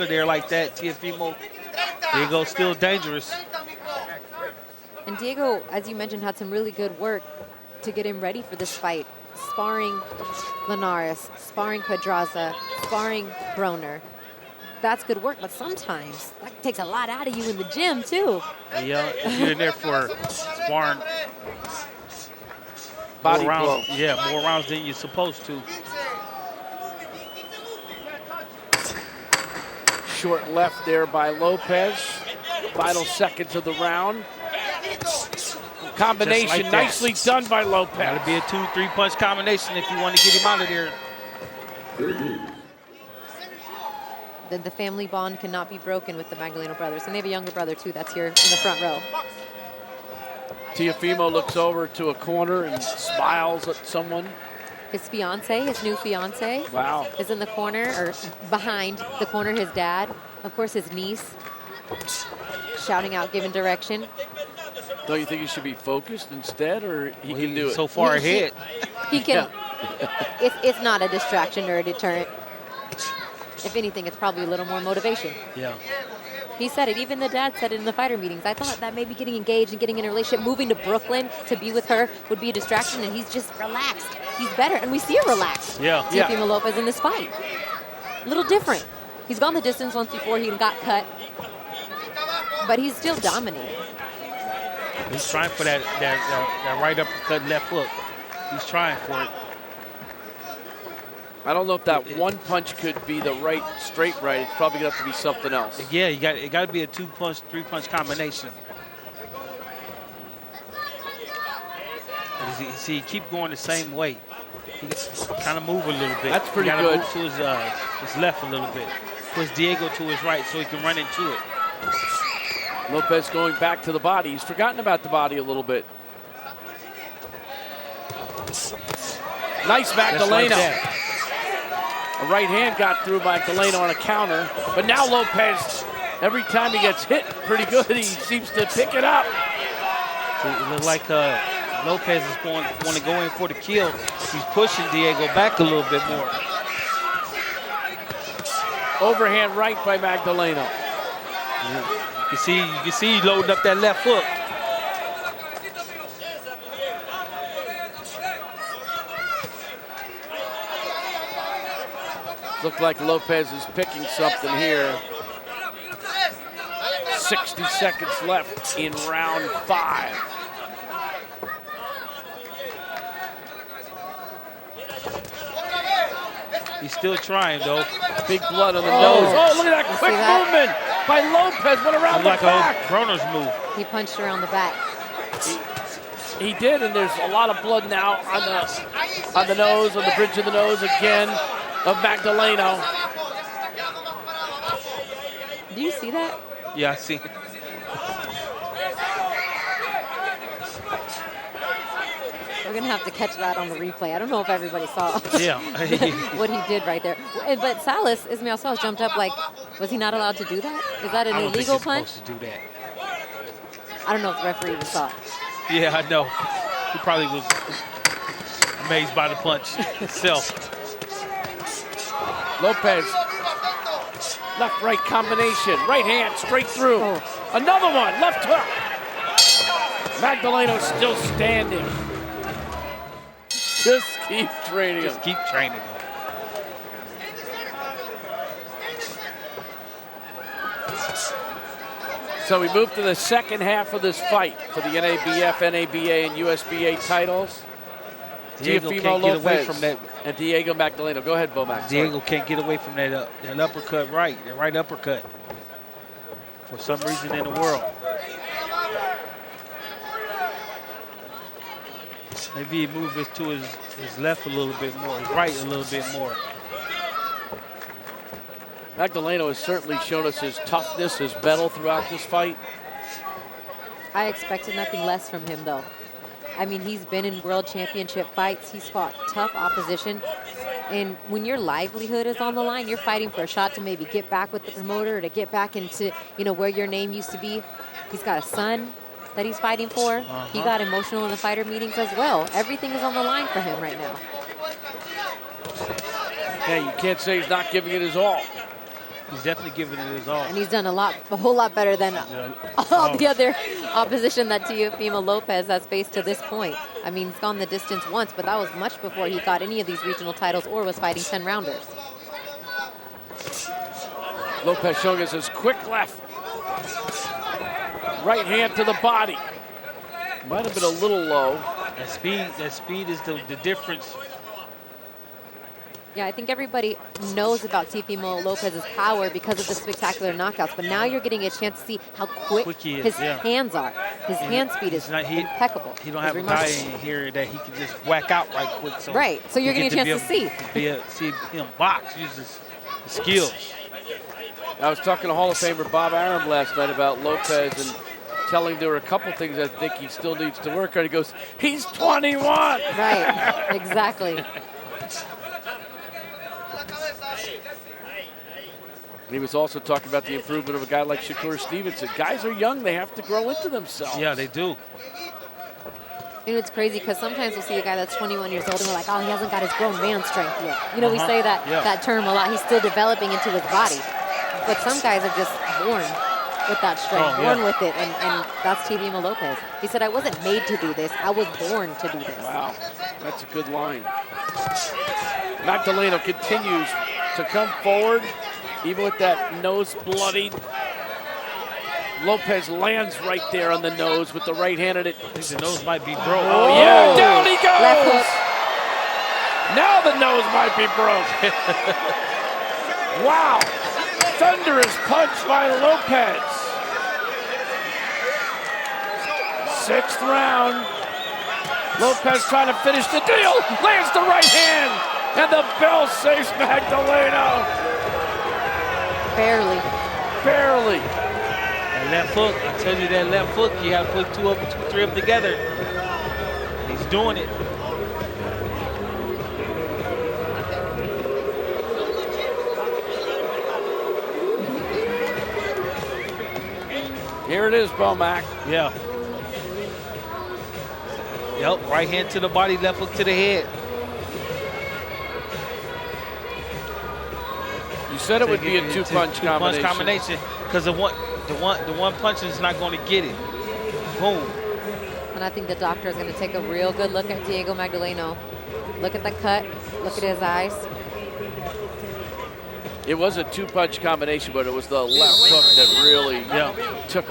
of there like that. Teofimo, Diego's still dangerous. And Diego, as you mentioned, had some really good work to get him ready for this fight. Sparring Linares, sparring Pedraza, sparring Broner. That's good work, but sometimes that takes a lot out of you in the gym, too. Yeah, if you're in there for sparring body more rounds, blow. yeah, more rounds than you're supposed to. Short left there by Lopez. Final seconds of the round. Combination like nicely done by Lopez. Got to be a 2-3 punch combination if you want to get him out of there. The family bond cannot be broken with the Magdaleno brothers. And they have a younger brother, too, that's here in the front row. Teofimo looks over to a corner and smiles at someone. His fiance, his new fiance, wow, is in the corner, or behind the corner, his dad. Of course, his niece, shouting out, giving direction. Don't you think he should be focused instead, or he can do it? So far ahead. He can. It's not a distraction or a deterrent. If anything, it's probably a little more motivation. Yeah. He said it. Even the dad said it in the fighter meetings. I thought that maybe getting engaged and getting in a relationship, moving to Brooklyn to be with her would be a distraction, and he's just relaxed. He's better, and we see him relaxed. Yeah. Teofimo Lopez in this fight. A little different. He's gone the distance once before he got cut, but he's still dominating. He's trying for that right uppercut, left hook. He's trying for it. I don't know if that one punch could be the right, straight right. It's probably going to have to be something else. Yeah, it got to be a 2-punch, 3-punch combination. See, he keep going the same way. He kind of move a little bit. That's pretty good. good. Move to his left a little bit. Push Diego to his right so he can run into it. Lopez going back to the body. He's forgotten about the body a little bit. Nice Magdaleno. A right hand got through Magdaleno on a counter. But now Lopez, every time he gets hit pretty good, he seems to pick it up. So it looks like Lopez is want to go in for the kill. He's pushing Diego back a little bit more. Overhand right by Magdaleno. You can see he loading up that left hook. Look like Lopez is picking something here. 60 seconds left in round 5. He's still trying, though. Big blood on the nose. Oh, look at that quick movement by Lopez. Went around the back. Broner's move. He punched around the back. He did, and there's a lot of blood now on the nose, on the bridge of the nose again of Magdaleno. Do you see that? Yeah, I see. We're going to have to catch that on the replay. I don't know if everybody saw yeah. what he did right there. But Ismael Salas jumped up like, was he not allowed to do that? Is that an illegal punch? Supposed to do that. I don't know if the referee even saw it. Yeah, I know. He probably was amazed by the punch itself. Lopez, left-right combination. Right hand straight through. Oh. Another one, left hook. Magdaleno still standing. Just keep training him. Just keep training him. So we move to the second half of this fight for the NABF, NABA, and USBA titles. Diego Teofimo can't get away Lopez from that. and Diego Magdaleno. Go ahead, Bomac. Diego can't get away from that uppercut that right uppercut. For some reason in the world. Maybe he moves it to his left a little bit more, his right a little bit more. Magdaleno has certainly shown us his toughness, his mettle throughout this fight. I expected nothing less from him, though. I mean, he's been in world championship fights. He's fought tough opposition. And when your livelihood is on the line, you're fighting for a shot to maybe get back with the promoter, to get back into, you know, where your name used to be. He's got a son that he's fighting for. He got emotional in the fighter meetings as well. Everything is on the line for him right now. Yeah, you can't say he's not giving it his all. He's definitely giving it his all. And he's done a whole lot better than all the other opposition that Teofimo Lopez has faced to this point. I mean, he's gone the distance once, but that was much before he got any of these regional titles or was fighting 10-rounders. Lopez showing us his quick left. Right hand to the body. Might have been a little low. That speed is the difference. Yeah, I think everybody knows about Teofimo Lopez's power because of the spectacular knockouts, but now you're getting a chance to see how quick his hands are. His hand speed is impeccable. He don't have a guy in here that he can just whack out right quick. So right, so you're getting a chance to see. See him box, use his skills. I was talking to Hall of Famer Bob Arum last night about Lopez and telling there were a couple things I think he still needs to work on. He goes, he's 21. Right, exactly. And he was also talking about the improvement of a guy like Shakur Stevenson. Guys are young, they have to grow into themselves. Yeah, they do. You know, it's crazy because sometimes we'll see a guy that's 21 years old and we're like, oh, he hasn't got his grown man strength yet. You know, we say that term a lot. He's still developing into his body. But some guys are just born with that strength, born with it, and that's Teofimo Lopez. He said, I wasn't made to do this. I was born to do this. Wow, that's a good line. Magdaleno continues to come forward, even with that nose bloodied. Lopez lands right there on the nose with the right hand at it. I think the nose might be broke. Oh, yeah, down he goes. Left hook. Now the nose might be broke. Wow. Thunderous punch by Lopez. 6th round. Lopez trying to finish the deal. Lands the right hand. And the bell saves Magdaleno. Barely. Barely. That left hook, I tell you that left hook, you have to put three of them together. He's doing it. Here it is, Bomac. Yeah. Yep, right hand to the body, left hook to the head. You said it would be a two-punch combination. Because the one punch is not going to get it. Boom. And I think the doctor is going to take a real good look at Diego Magdaleno. Look at the cut. Look at his eyes. It was a two-punch combination, but it was the left hook that really took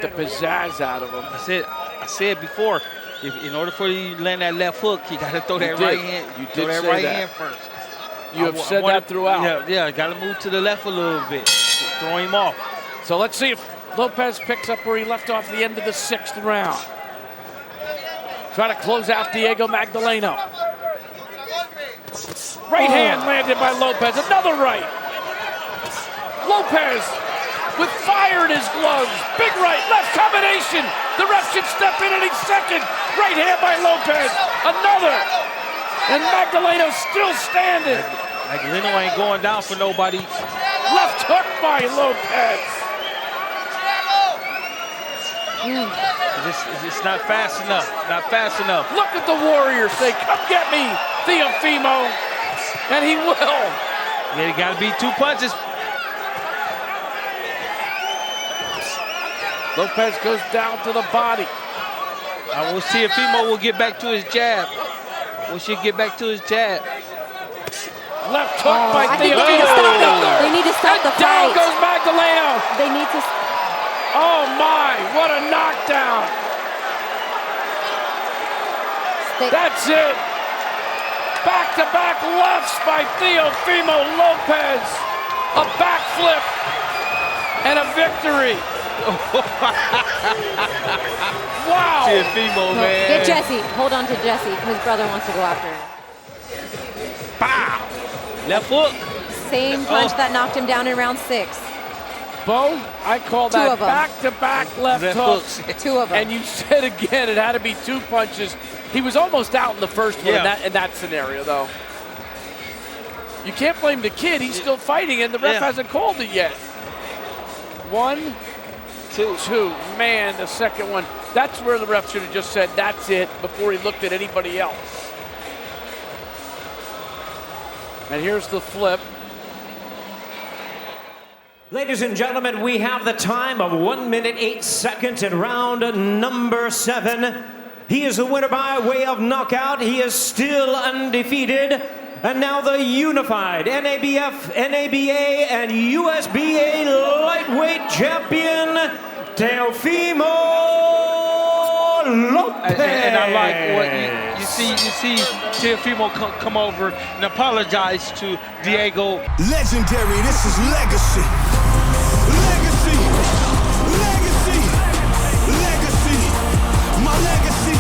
the pizzazz out of him. I said before, in order for you to land that left hook, you got to throw that right hand. You throw did that say right that. hand first. You have said that throughout. Yeah, got to move to the left a little bit. Throw him off. So let's see if Lopez picks up where he left off the end of the 6th round. Trying to close out Diego Magdaleno. Right hand landed by Lopez. Another right. Lopez with fire in his gloves. Big right, left combination. The ref should step in any second. Right hand by Lopez. Another. And Magdaleno still standing. Magdaleno ain't going down for nobody. Left hook by Lopez. It's not fast enough. Not fast enough. Look at the Warrior say, come get me, Teofimo. And he will. Yeah, it got to be 2 punches. Lopez goes down to the body. I will see if Teofimo will get back to his jab. We should get back to his jab. Left hook by Teofimo. They need to stop the Down fight. goes Magdaleno. They need to. Oh my, what a knockdown. That's it. Back-to-back lefts by Teofimo Lopez. A backflip and a victory. Wow. Teofimo, man. Get Jesse. Hold on to Jesse. His brother wants to go after him. Pow! Left hook. Same punch that knocked him down in round 6. Bo, I call Two that of 'em. back-to-back left hooks. 2 of them. And you said again it had to be 2 punches. He was almost out in the first one in that scenario, though. You can't blame the kid. He's still fighting, and the ref hasn't called it yet. 1, 2. Man, the second one. That's where the ref should have just said, that's it, before he looked at anybody else. And here's the flip. Ladies and gentlemen, we have the time of 1 minute 8 seconds in round number 7. He is the winner by way of knockout. He is still undefeated. And now the unified NABF, NABA, and USBA lightweight champion, Teofimo Lopez. And I like what you see Teofimo come over and apologize to Diego. Legendary, this is legacy. Legacy, legacy, legacy. My legacy.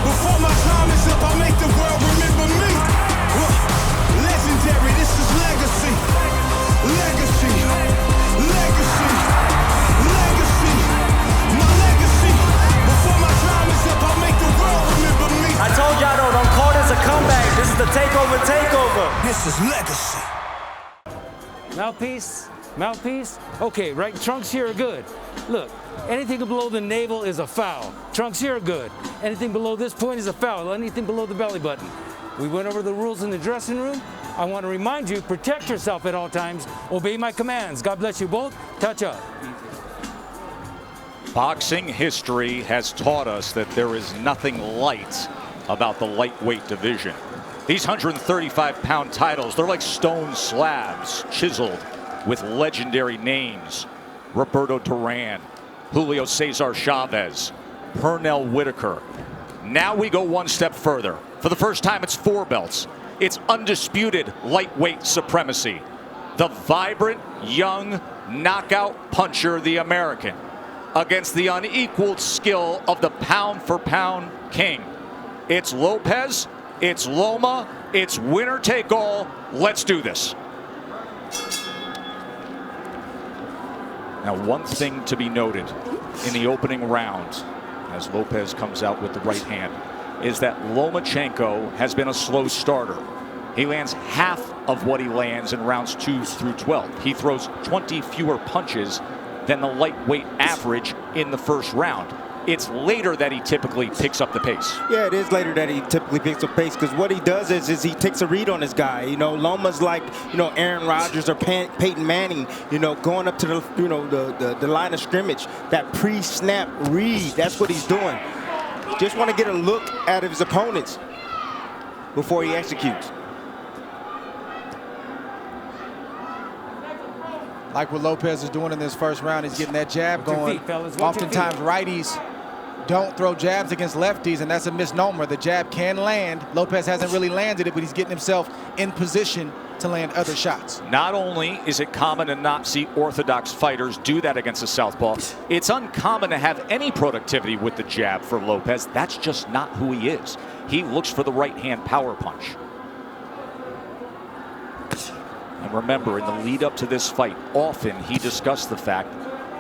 Before my time is up, I make the world remember me. Legendary, this is legacy. Legacy, legacy, legacy. My legacy. Before my time is up, I make the world remember me. I told y'all though, don't call this a comeback. This is the takeover. This is legacy. Mouthpiece, mouthpiece. Okay, right, trunks here are good. Look, anything below the navel is a foul. Trunks here are good. Anything below this point is a foul. Anything below the belly button. We went over the rules in the dressing room. I want to remind you, protect yourself at all times. Obey my commands. God bless you both. Touch up. Boxing history has taught us that there is nothing light about the lightweight division. These 135-pound titles, they're like stone slabs chiseled with legendary names. Roberto Duran, Julio Cesar Chavez, Pernell Whitaker. Now we go one step further. For the first time, it's 4 belts. It's undisputed lightweight supremacy. The vibrant, young, knockout puncher, the American, against the unequaled skill of the pound-for-pound king. It's Lopez, it's Loma, it's winner take all. Let's do this. Now, one thing to be noted in the opening round, as Lopez comes out with the right hand, is that Lomachenko has been a slow starter. He lands half of what he lands in rounds 2 through 12. He throws 20 fewer punches than the lightweight average in the first round. It's later that he typically picks up the pace. Yeah, it is later that he typically picks up pace, because what he does is he takes a read on his guy. You know, Loma's like, you know, Aaron Rodgers or Peyton Manning, you know, going up to the, you know, the line of scrimmage. That pre-snap read, that's what he's doing. Just want to get a look at his opponents before he executes. Like what Lopez is doing in this first round, he's getting that jab going. Oftentimes righties don't throw jabs against lefties, and that's a misnomer. The jab can land. Lopez hasn't really landed it, but he's getting himself in position to land other shots. Not only is it common to not see orthodox fighters do that against a southpaw, it's uncommon to have any productivity with the jab for Lopez. That's just not who he is. He looks for the right-hand power punch. And remember, in the lead up to this fight, often he discussed the fact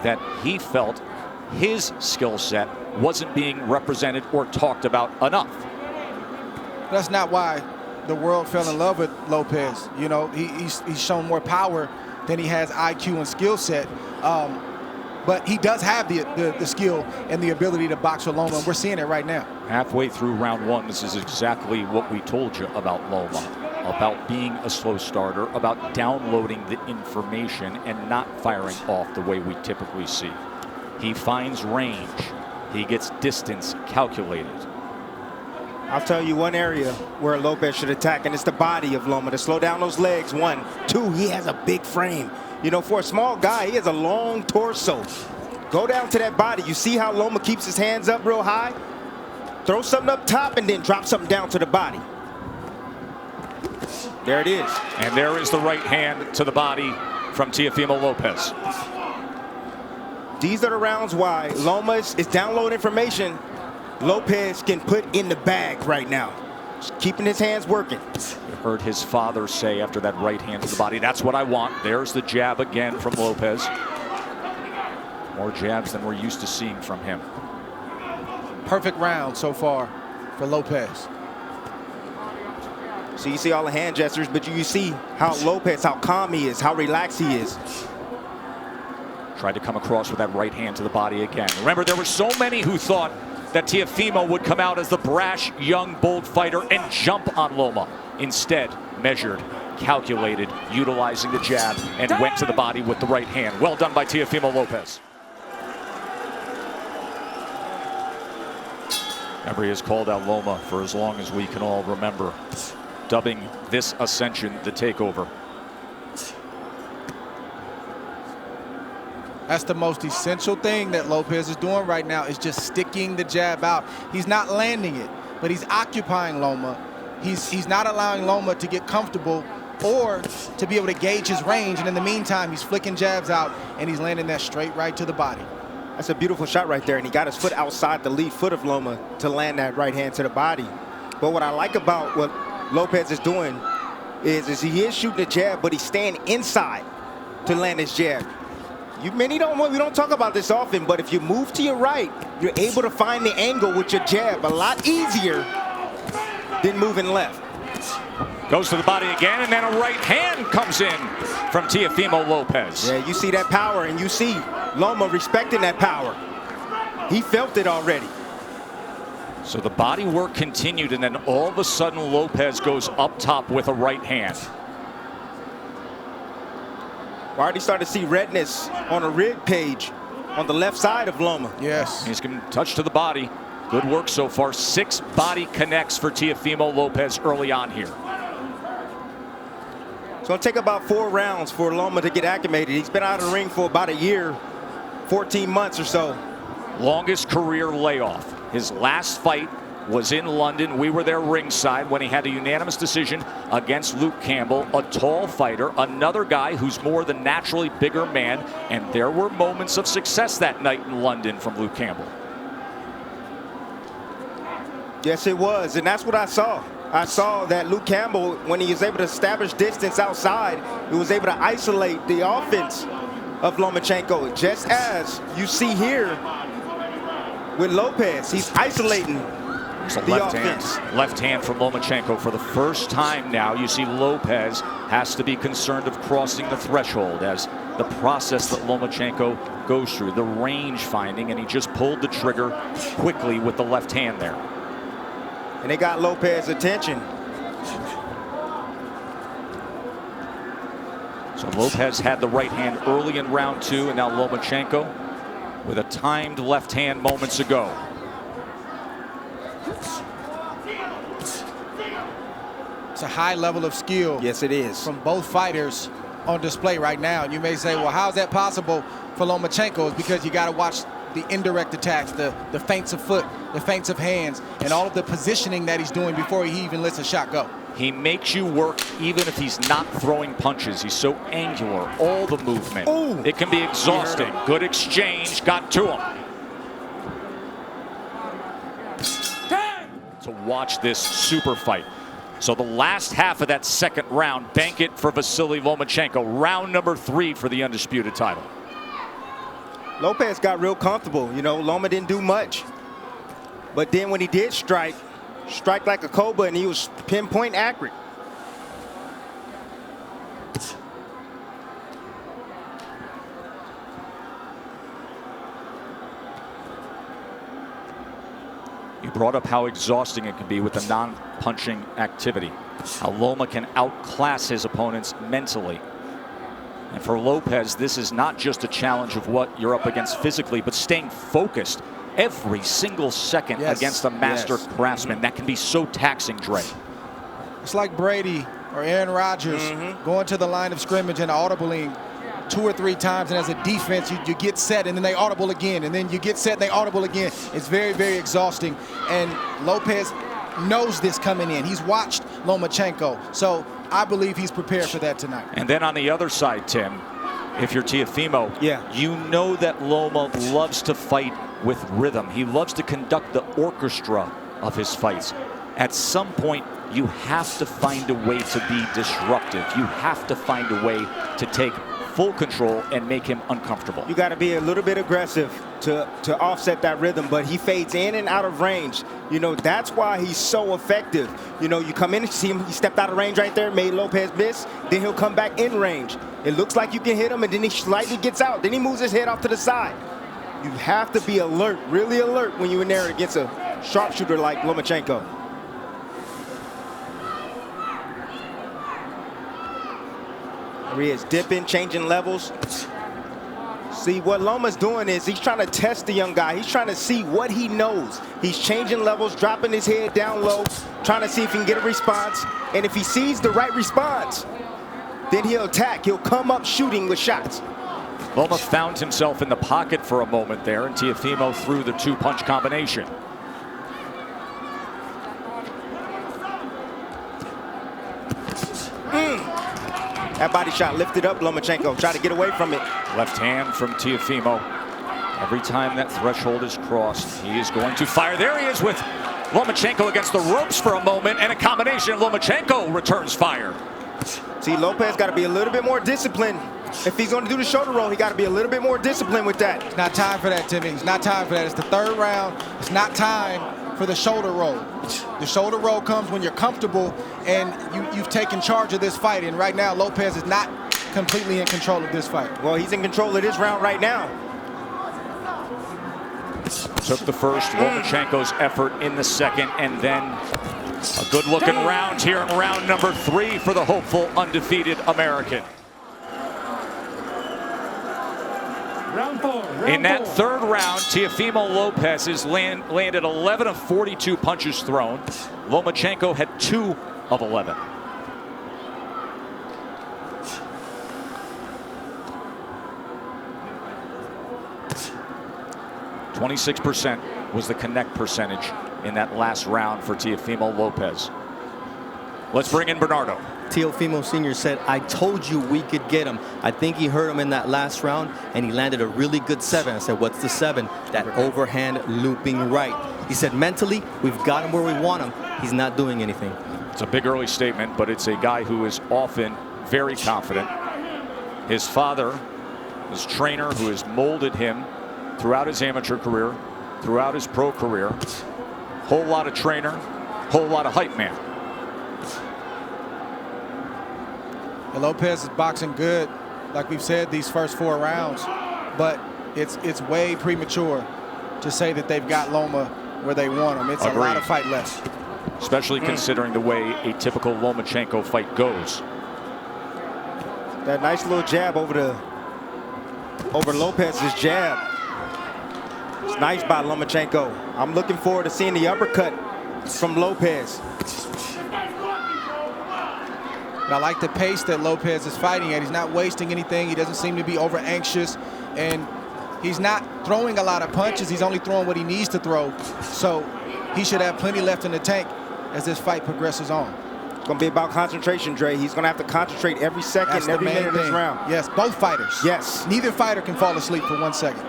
that he felt his skill set wasn't being represented or talked about enough. That's not why the world fell in love with Lopez. You know, he's shown more power than he has IQ and skill set. But he does have the skill and the ability to box with Loma, and we're seeing it right now. Halfway through round 1, this is exactly what we told you about Loma. About being a slow starter, about downloading the information and not firing off the way we typically see. He finds range. He gets distance calculated. I'll tell you one area where Lopez should attack, and it's the body of Loma, to slow down those legs. 1, 2, he has a big frame. You know, for a small guy, he has a long torso. Go down to that body. You see how Loma keeps his hands up real high? Throw something up top and then drop something down to the body. There it is. And there is the right hand to the body from Teofimo Lopez. These are the rounds why Loma is downloading information Lopez can put in the bag right now. Just keeping his hands working. You heard his father say after that right hand to the body, that's what I want. There's the jab again from Lopez. More jabs than we're used to seeing from him. Perfect round so far for Lopez. So you see all the hand gestures, but you see how Lopez, how calm he is, how relaxed he is. Tried to come across with that right hand to the body again. Remember, there were so many who thought that Teofimo would come out as the brash, young, bold fighter and jump on Loma. Instead, measured, calculated, utilizing the jab, and went to the body with the right hand. Well done by Teofimo Lopez. Remember, he has called out Loma for as long as we can all remember, dubbing this ascension the Takeover. That's the most essential thing that Lopez is doing right now, is just sticking the jab out. He's not landing it, but he's occupying Loma. He's not allowing Loma to get comfortable or to be able to gauge his range. And in the meantime, he's flicking jabs out and he's landing that straight right to the body. That's a beautiful shot right there, and he got his foot outside the lead foot of Loma to land that right hand to the body. But what I like about what Lopez is doing is he is shooting a jab, but he's staying inside to land his jab. We don't talk about this often, but if you move to your right, you're able to find the angle with your jab a lot easier than moving left. Goes to the body again, and then a right hand comes in from Teofimo Lopez. Yeah, you see that power, and you see Loma respecting that power. He felt it already. So the body work continued, and then all of a sudden Lopez goes up top with a right hand. I already started to see redness on a rib cage on the left side of Loma. Yes. He's going to touch to the body. Good work so far. 6 body connects for Teofimo Lopez early on here. It's going to take about 4 rounds for Loma to get acclimated. He's been out of the ring for about a year, 14 months or so. Longest career layoff. His last fight was in London. We were there ringside when he had a unanimous decision against Luke Campbell, a tall fighter, another guy who's more than naturally bigger man, and there were moments of success that night in London from Luke Campbell. Yes, it was, and that's what I saw. I saw that Luke Campbell, when he was able to establish distance outside, he was able to isolate the offense of Lomachenko, just as you see here with Lopez. He's isolating left hand from Lomachenko. For the first time now, you see Lopez has to be concerned of crossing the threshold as the process that Lomachenko goes through, the range finding, and he just pulled the trigger quickly with the left hand there. And they got Lopez's attention. So Lopez had the right hand early in round 2, and now Lomachenko with a timed left hand moments ago. It's a high level of skill. Yes, it is. From both fighters on display right now. And you may say, well, how's that possible for Lomachenko? It's because you got to watch the indirect attacks, the feints of foot, the feints of hands, and all of the positioning that he's doing before he even lets a shot go. He makes you work even if he's not throwing punches. He's so angular, all the movement. Ooh. It can be exhausting. Good exchange, got to him. To watch this super fight. So the last half of that second round, bank it for Vasily Lomachenko. Round number 3 for the undisputed title. Lopez got real comfortable. You know, Loma didn't do much. But then when he did strike like a cobra, and he was pinpoint accurate. You brought up how exhausting it can be with the non-punching activity. How Loma can outclass his opponents mentally. And for Lopez, this is not just a challenge of what you're up against physically, but staying focused every single second against a master craftsman. That can be so taxing, Dre. It's like Brady or Aaron Rodgers going to the line of scrimmage and audibling 2 or 3 times, and as a defense, you get set, and then they audible again, and then you get set, and they audible again. It's very, very exhausting. And Lopez knows this coming in. He's watched Lomachenko, so I believe he's prepared for that tonight. And then on the other side, Tim, if you're Teofimo, you know that Loma loves to fight with rhythm. He loves to conduct the orchestra of his fights. At some point, you have to find a way to be disruptive. You have to find a way to take full control and make him uncomfortable. You got to be a little bit aggressive to offset that rhythm, but he fades in and out of range. You know, that's why he's so effective. You know, you come in and see him, he stepped out of range right there, made Lopez miss, then he'll come back in range. It looks like you can hit him, and then he slightly gets out. Then he moves his head off to the side. You have to be alert, really alert, when you're in there against a sharpshooter like Lomachenko. There he is, dipping, changing levels. See, what Loma's doing is he's trying to test the young guy. He's trying to see what he knows. He's changing levels, dropping his head down low, trying to see if he can get a response. And if he sees the right response, then he'll attack. He'll come up shooting with shots. Loma found himself in the pocket for a moment there, and Teofimo threw the two-punch combination. That body shot lifted up Lomachenko, tried to get away from it. Left hand from Teofimo. Every time that threshold is crossed, he is going to fire. There he is with Lomachenko against the ropes for a moment, and a combination of Lomachenko returns fire. See, Lopez got to be a little bit more disciplined. If he's going to do the shoulder roll, he got to be a little bit more disciplined with that. It's not time for that, Timmy. It's not time for that. It's the third round. It's not time for the shoulder roll. The shoulder roll comes when you're comfortable and you've taken charge of this fight. And right now, Lopez is not completely in control of this fight. Well, he's in control of this round right now. Took the first, Lomachenko's effort in the second, and then a good-looking round here in round number 3 for the hopeful undefeated American. Round 4. In that third round, Teofimo Lopez has landed 11 of 42 punches thrown. Lomachenko had 2 of 11. .26% was the connect percentage in that last round for Teofimo Lopez. Let's bring in Bernardo. Teofimo Sr. said, I told you we could get him. I think he hurt him in that last round, and he landed a really good 7. I said, what's the 7? That overhand looping right. He said, mentally, we've got him where we want him. He's not doing anything. It's a big early statement, but it's a guy who is often very confident. His father, his trainer, who has molded him throughout his amateur career, throughout his pro career. Whole lot of trainer, whole lot of hype man. Lopez is boxing good, like we've said, these first 4 rounds, but it's way premature to say that they've got Loma where they want him. It's a lot of fight left. Especially considering the way a typical Lomachenko fight goes. That nice little jab over Lopez's jab. It's nice by Lomachenko. I'm looking forward to seeing the uppercut from Lopez. But I like the pace that Lopez is fighting at. He's not wasting anything. He doesn't seem to be over anxious, and he's not throwing a lot of punches. He's only throwing what he needs to throw. So he should have plenty left in the tank as this fight progresses on. It's going to be about concentration, Dre. He's going to have to concentrate every second, every minute of this round. Yes, both fighters. Yes. Neither fighter can fall asleep for 1 second.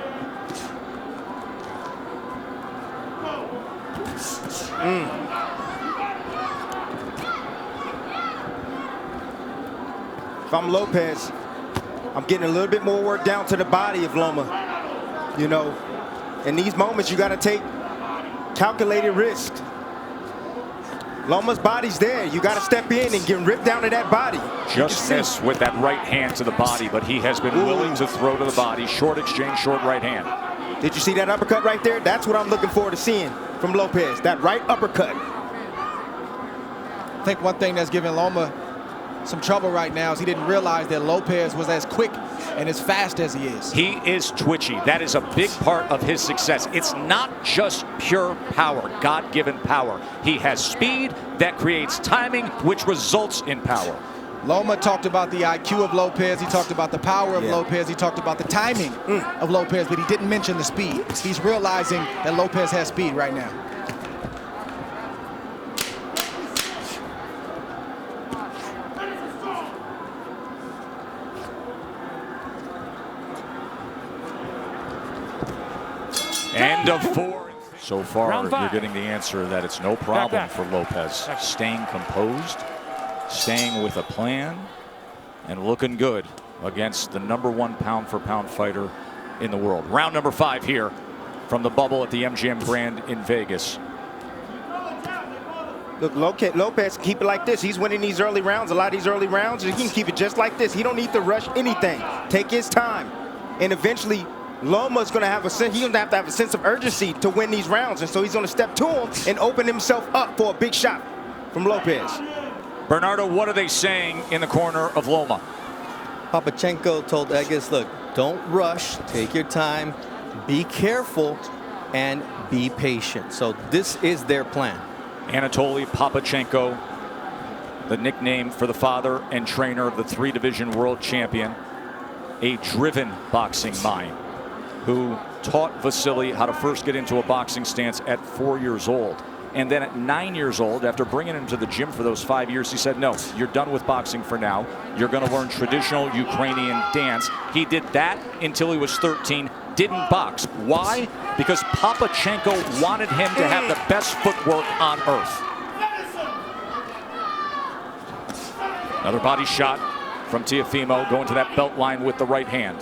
If I'm Lopez, I'm getting a little bit more work down to the body of Loma. You know, in these moments, you got to take calculated risk. Loma's body's there. You got to step in and get ripped down to that body. Just missed with that right hand to the body, but he has been willing to throw to the body. Short exchange, short right hand. Did you see that uppercut right there? That's what I'm looking forward to seeing from Lopez, that right uppercut. I think one thing that's giving Loma some trouble right now is he didn't realize that Lopez was as quick and as fast as he is. He is twitchy. That is a big part of his success. It's not just pure power, God-given power. He has speed that creates timing, which results in power. Loma talked about the IQ of Lopez. He talked about the power of Lopez. He talked about the timing of Lopez, but he didn't mention the speed. He's realizing that Lopez has speed right now. Round of 4. So far, Round 5. you're getting the answer that it's no problem for Lopez. Staying composed, staying with a plan, and looking good against the #1 pound-for-pound fighter in the world. Round number 5 here from the bubble at the MGM Grand in Vegas. Look, Lopez can keep it like this. He's winning these early rounds, a lot of these early rounds. He can keep it just like this. He don't need to rush anything. Take his time. And eventually, Loma's going to have a sense, he's going to have a sense of urgency to win these rounds. And so he's going to step to him and open himself up for a big shot from Lopez. Bernardo, what are they saying in the corner of Loma? Papachenko told Egas, look, don't rush, take your time, be careful, and be patient. So this is their plan. Anatoly Papachenko, the nickname for the father and trainer of the 3-division world champion, a driven boxing mind who taught Vasily how to first get into a boxing stance at 4 years old. And then at 9 years old, after bringing him to the gym for those 5 years, he said, no, you're done with boxing for now. You're going to learn traditional Ukrainian dance. He did that until he was 13, didn't box. Why? Because Papachenko wanted him to have the best footwork on earth. Another body shot from Teofimo, going to that belt line with the right hand.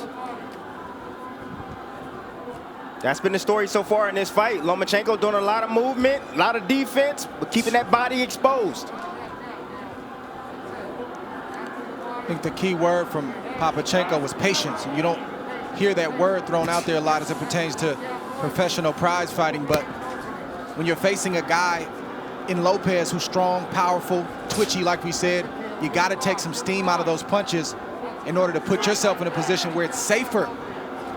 That's been the story so far in this fight. Lomachenko doing a lot of movement, a lot of defense, but keeping that body exposed. I think the key word from Papachenko was patience. You don't hear that word thrown out there a lot as it pertains to professional prize fighting, but when you're facing a guy in Lopez who's strong, powerful, twitchy, like we said, you got to take some steam out of those punches in order to put yourself in a position where it's safer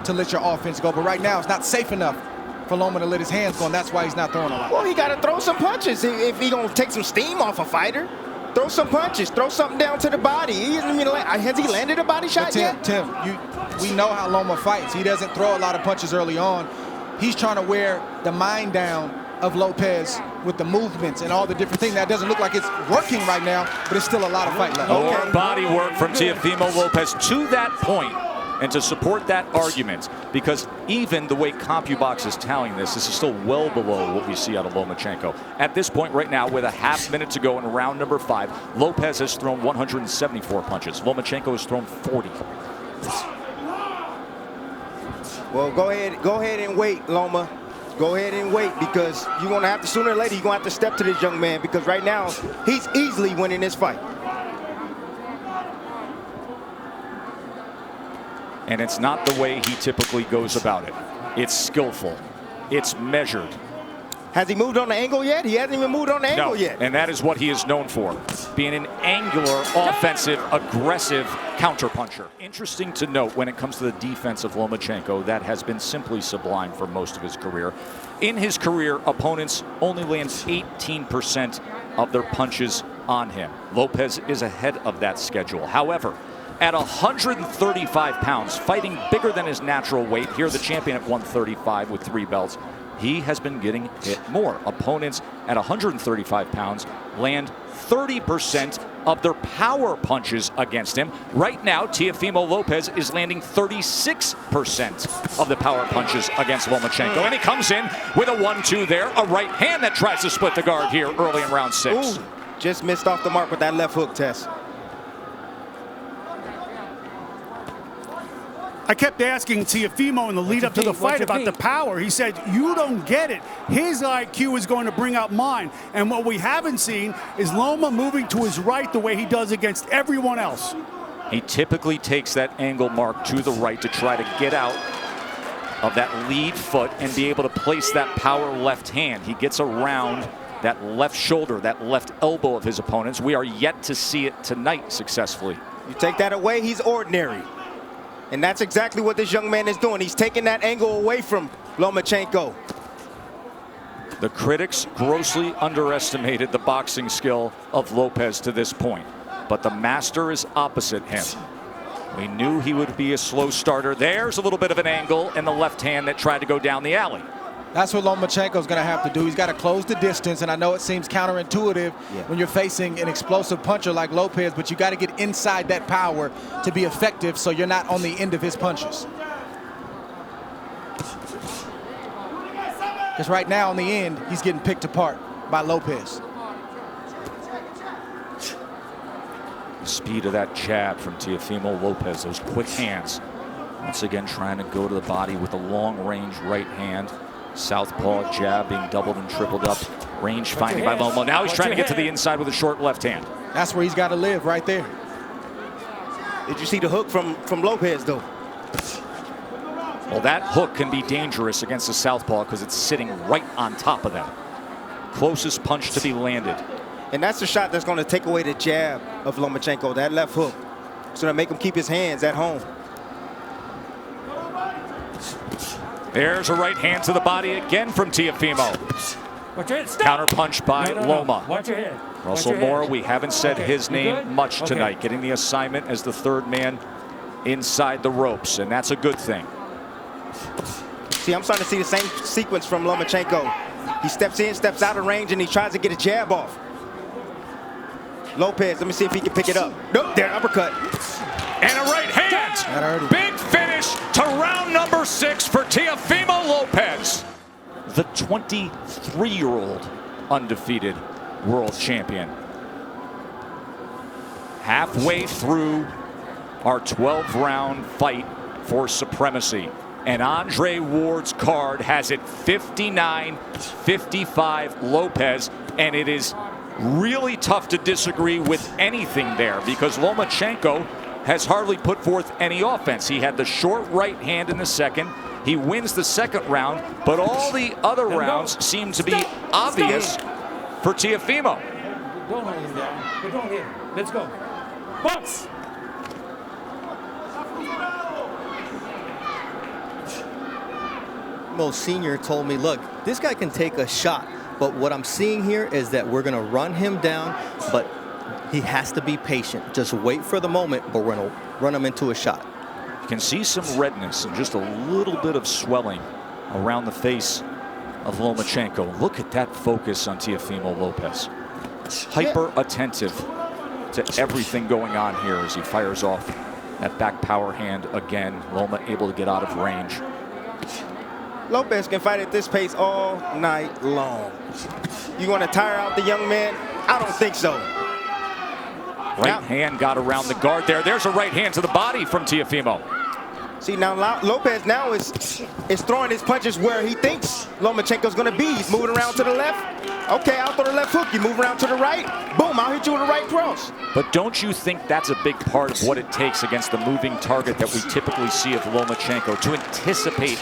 to let your offense go. But right now, it's not safe enough for Loma to let his hands go, and that's why he's not throwing a lot. Well, he got to throw some punches if he's going to take some steam off a fighter. Throw some punches, throw something down to the body. Has he landed a body shot yet? Tim, we know how Loma fights. He doesn't throw a lot of punches early on. He's trying to wear the mind down of Lopez with the movements and all the different things. That doesn't look like it's working right now, but it's still a lot of fight left. More body work from Teofimo Lopez to that point. And to support that argument, because even the way CompuBox is tallying this is still well below what we see out of Lomachenko. At this point right now, with a half minute to go in round number 5, Lopez has thrown 174 punches. Lomachenko has thrown 40. Well, go ahead and wait, Loma. Go ahead and wait, because you're going to have to, sooner or later, you're going to have to step to this young man, because right now, he's easily winning this fight. And it's not the way he typically goes about it. It's skillful. It's measured. Has he moved on the angle yet? He hasn't even moved on the angle yet. And that is what he is known for, being an angular, offensive, aggressive counterpuncher. Interesting to note when it comes to the defense of Lomachenko, that has been simply sublime for most of his career. In his career, opponents only land 18% of their punches on him. Lopez is ahead of that schedule. However, at 135 pounds, fighting bigger than his natural weight, here the champion at 135 with 3 belts, he has been getting hit more. Opponents at 135 pounds land 30% of their power punches against him. Right now, Teofimo Lopez is landing 36% of the power punches against Lomachenko. And he comes in with a 1-2 there, a right hand that tries to split the guard here early in round 6. Ooh, just missed off the mark with that left hook, Tess. I kept asking Teofimo in the lead up to the fight about the power. He said, you don't get it. His IQ is going to bring out mine. And what we haven't seen is Loma moving to his right the way he does against everyone else. He typically takes that angle mark to the right to try to get out of that lead foot and be able to place that power left hand. He gets around that left shoulder, that left elbow of his opponents. We are yet to see it tonight successfully. You take that away, he's ordinary. And that's exactly what this young man is doing. He's taking that angle away from Lomachenko. The critics grossly underestimated the boxing skill of Lopez to this point, but the master is opposite him. We knew he would be a slow starter. There's a little bit of an angle in the left hand that tried to go down the alley. That's what Lomachenko's going to have to do. He's got to close the distance, and I know it seems counterintuitive when you're facing an explosive puncher like Lopez, but you got to get inside that power to be effective so you're not on the end of his punches. Because right now, in the end, he's getting picked apart by Lopez. The speed of that jab from Teofimo Lopez, those quick hands. Once again, trying to go to the body with a long-range right hand. Southpaw jab being doubled and tripled up. Range finding by Loma. Now he's trying to get to the inside with a short left hand. That's where he's got to live, right there. Did you see the hook from Lopez, though? Well, that hook can be dangerous against the southpaw because it's sitting right on top of them. Closest punch to be landed. And that's the shot that's going to take away the jab of Lomachenko, that left hook. It's going to make him keep his hands at home. There's a right hand to the body again from Teofimo. Counter punch by Loma. Watch your head. Russell Moore, we haven't said his name much tonight. Getting the assignment as the third man inside the ropes, and that's a good thing. See, I'm starting to see the same sequence from Lomachenko. He steps in, steps out of range, and he tries to get a jab off. Lopez, let me see if he can pick it up. Nope, there, uppercut. And a right hand. Big finish to round number 6 for Teofimo Lopez. The 23-year-old undefeated world champion. Halfway through our 12-round fight for supremacy. And Andre Ward's card has it 59-55 Lopez, and it is really tough to disagree with anything there because Lomachenko has hardly put forth any offense. He had the short right hand in the second. He wins the second round, but all the other rounds seem to be obvious for Teofimo. Don't hold him down, but don't hit him. Let's go. Box! Mo Sr. told me, look, this guy can take a shot, but what I'm seeing here is that we're going to run him down, but he has to be patient. Just wait for the moment, but we're going to run him into a shot. You can see some redness and just a little bit of swelling around the face of Lomachenko. Look at that focus on Teofimo Lopez. Hyper attentive to everything going on here as he fires off that back power hand again. Loma able to get out of range. Lopez can fight at this pace all night long. You want to tire out the young man? I don't think so. Right hand got around the guard there. There's a right hand to the body from Teofimo. See, now Lopez now is throwing his punches where he thinks Lomachenko's going to be. He's moving around to the left. Okay, I'll throw the left hook. You move around to the right. Boom, I'll hit you with a right cross. But don't you think that's a big part of what it takes against the moving target that we typically see of Lomachenko, to anticipate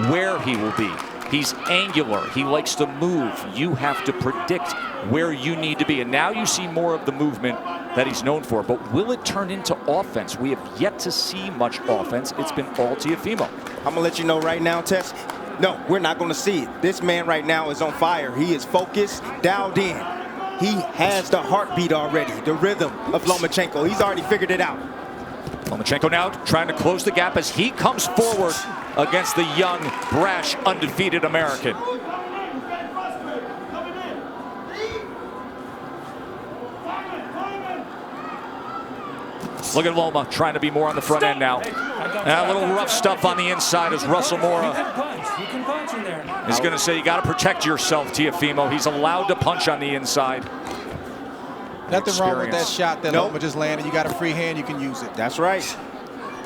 where he will be? He's angular. He likes to move. You have to predict where you need to be. And now you see more of the movement that he's known for. But will it turn into offense? We have yet to see much offense. It's been all Teofimo. I'm going to let you know right now, Tess. No, we're not going to see it. This man right now is on fire. He is focused, dialed in. He has the heartbeat already, the rhythm of Lomachenko. He's already figured it out. Lomachenko now trying to close the gap as he comes forward against the young, brash, undefeated American. Look at Loma trying to be more on the front end now. And a little rough stuff on the inside as Russell Moore is going to say you got to protect yourself, Teofimo. He's allowed to punch on the inside. Nothing wrong with that shot that Loma just landed. You got a free hand, you can use it. That's right.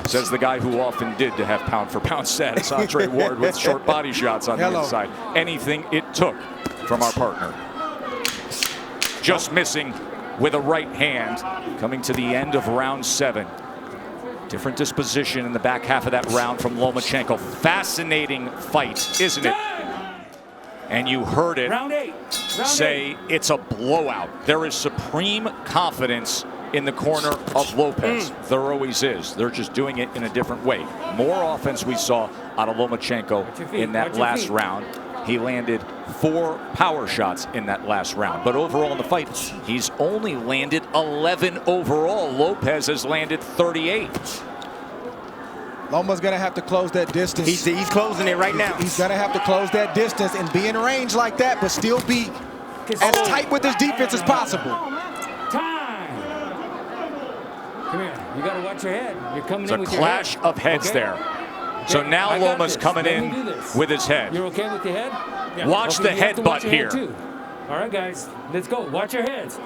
Says the guy who often did to have pound-for-pound status, Andre Ward, with short body shots on the inside. Anything it took from our partner. Just missing with a right hand, coming to the end of round 7. Different disposition in the back half of that round from Lomachenko. Fascinating fight, isn't it? And you heard it say it's a blowout. There is supreme confidence in the corner of Lopez. There always is. They're just doing it in a different way. More offense we saw out of Lomachenko in that last round. He landed 4 power shots in that last round. But overall in the fight, he's only landed 11 overall. Lopez has landed 38. Loma's going to have to close that distance. He's closing it right now. He's going to have to close that distance and be in range like that, but still be as tight with his defense as possible. Come here. You got to watch your head. You're coming It's in a with your head. clash of heads there. So now Loma's coming in with his head. You're okay with your head? Watch the headbutt here. Too. All right, guys, let's go. Watch your heads.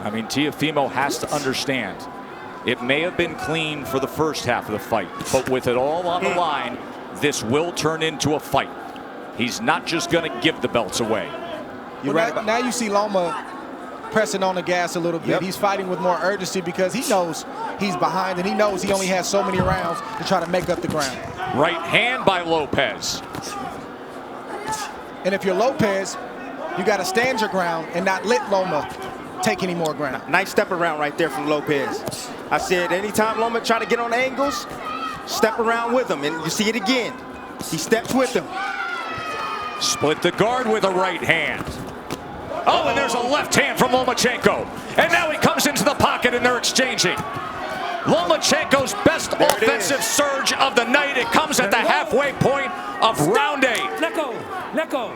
I mean, Teofimo has to understand. It may have been clean for the first half of the fight, but with it all on the line, this will turn into a fight. He's not just going to give the belts away. Now you see Loma pressing on the gas a little bit. He's fighting with more urgency because he knows he's behind and he knows he only has so many rounds to try to make up the ground. Right hand by Lopez. And if you're Lopez, you got to stand your ground and not let Loma take any more ground. Nice step around right there from Lopez. I said anytime Loma try to get on angles, step around with him, and you see it again. He steps with him. Split the guard with a right hand. Oh, and there's a left hand from Lomachenko. And now he comes into the pocket and they're exchanging. Lomachenko's best offensive surge of the night. It comes at the halfway point of round 8. Let go. Let go.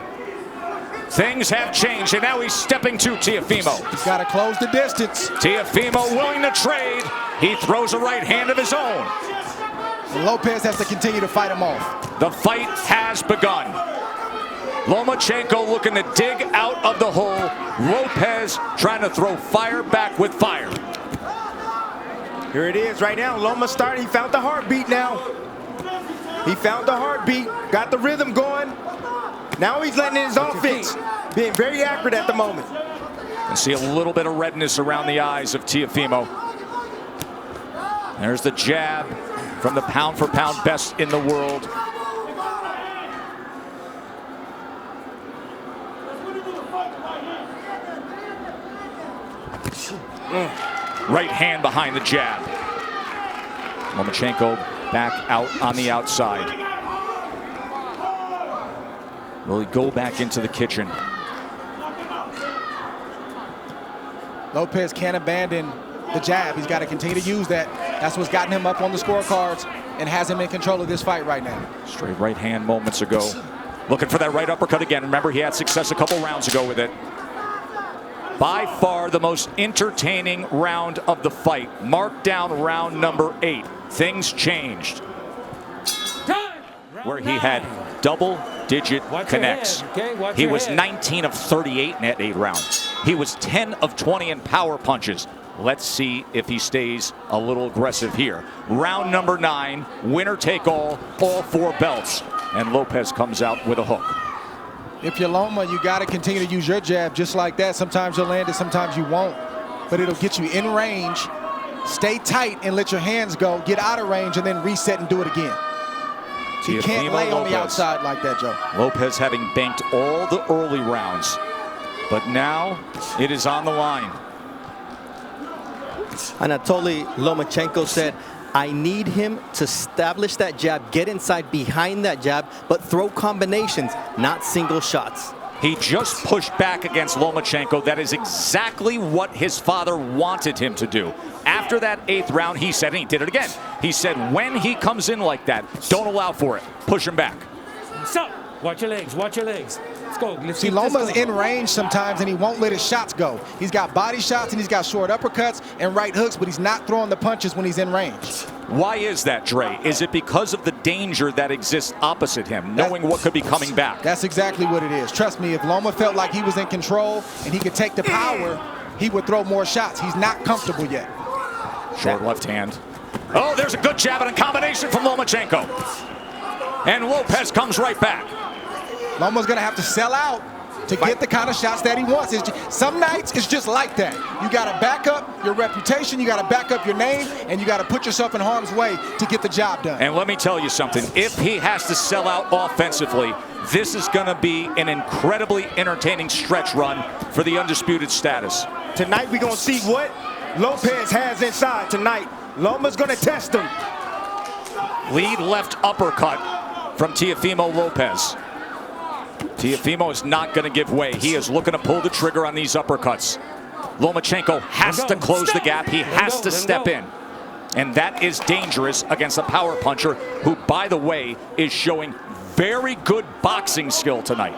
Things have changed, and now he's stepping to Teofimo. He's got to close the distance. Teofimo willing to trade. He throws a right hand of his own. And Lopez has to continue to fight him off. The fight has begun. Lomachenko looking to dig out of the hole. Lopez trying to throw fire back with fire. Here it is right now. Loma started. He found the heartbeat now. He found the heartbeat. Got the rhythm going. Now he's letting in his offense. Being very accurate at the moment. I see a little bit of redness around the eyes of Teofimo. There's the jab from the pound-for-pound best in the world. Right hand behind the jab. Lomachenko back out on the outside. Will he go back into the kitchen? Lopez can't abandon the jab. He's got to continue to use that. That's what's gotten him up on the scorecards and has him in control of this fight right now. Straight right hand moments ago. Looking for that right uppercut again. Remember, he had success a couple rounds ago with it. By far the most entertaining round of the fight. Mark down round number 8. Things changed. Where he had double-digit connects. He was 19 of 38 in that 8 rounds. He was 10 of 20 in power punches. Let's see if he stays a little aggressive here. Round number 9, winner take all 4 belts. And Lopez comes out with a hook. If you're Loma, you got to continue to use your jab just like that. Sometimes you'll land it, sometimes you won't. But it'll get you in range. Stay tight and let your hands go. Get out of range and then reset and do it again. You can't lay on the outside like that, Joe. Lopez having banked all the early rounds. But now it is on the line. Anatoly Lomachenko said, I need him to establish that jab, get inside behind that jab, but throw combinations, not single shots. He just pushed back against Lomachenko. That is exactly what his father wanted him to do. After that 8th round, he said, and he did it again, he said, when he comes in like that, don't allow for it. Push him back. Stop. Watch your legs. Watch your legs. Let's go. Let's see, Loma's in range sometimes, and he won't let his shots go. He's got body shots, and he's got short uppercuts and right hooks, but he's not throwing the punches when he's in range. Why is that, Dre? Is it because of the danger that exists opposite him, knowing what could be coming back? That's exactly what it is. Trust me, if Loma felt like he was in control and he could take the power, he would throw more shots. He's not comfortable yet. Short left hand. Oh, there's a good jab and a combination from Lomachenko. And Lopez comes right back. Loma's going to have to sell out to get the kind of shots that he wants. Some nights it's just like that. You got to back up your reputation, you got to back up your name, and you got to put yourself in harm's way to get the job done. And let me tell you something. If he has to sell out offensively, this is going to be an incredibly entertaining stretch run for the undisputed status. Tonight we're going to see what Lopez has inside tonight. Loma's going to test him. Lead left uppercut from Teofimo Lopez. Teofimo is not going to give way. He is looking to pull the trigger on these uppercuts. Lomachenko has to close the gap. He has to step in. And that is dangerous against a power puncher who, by the way, is showing very good boxing skill tonight.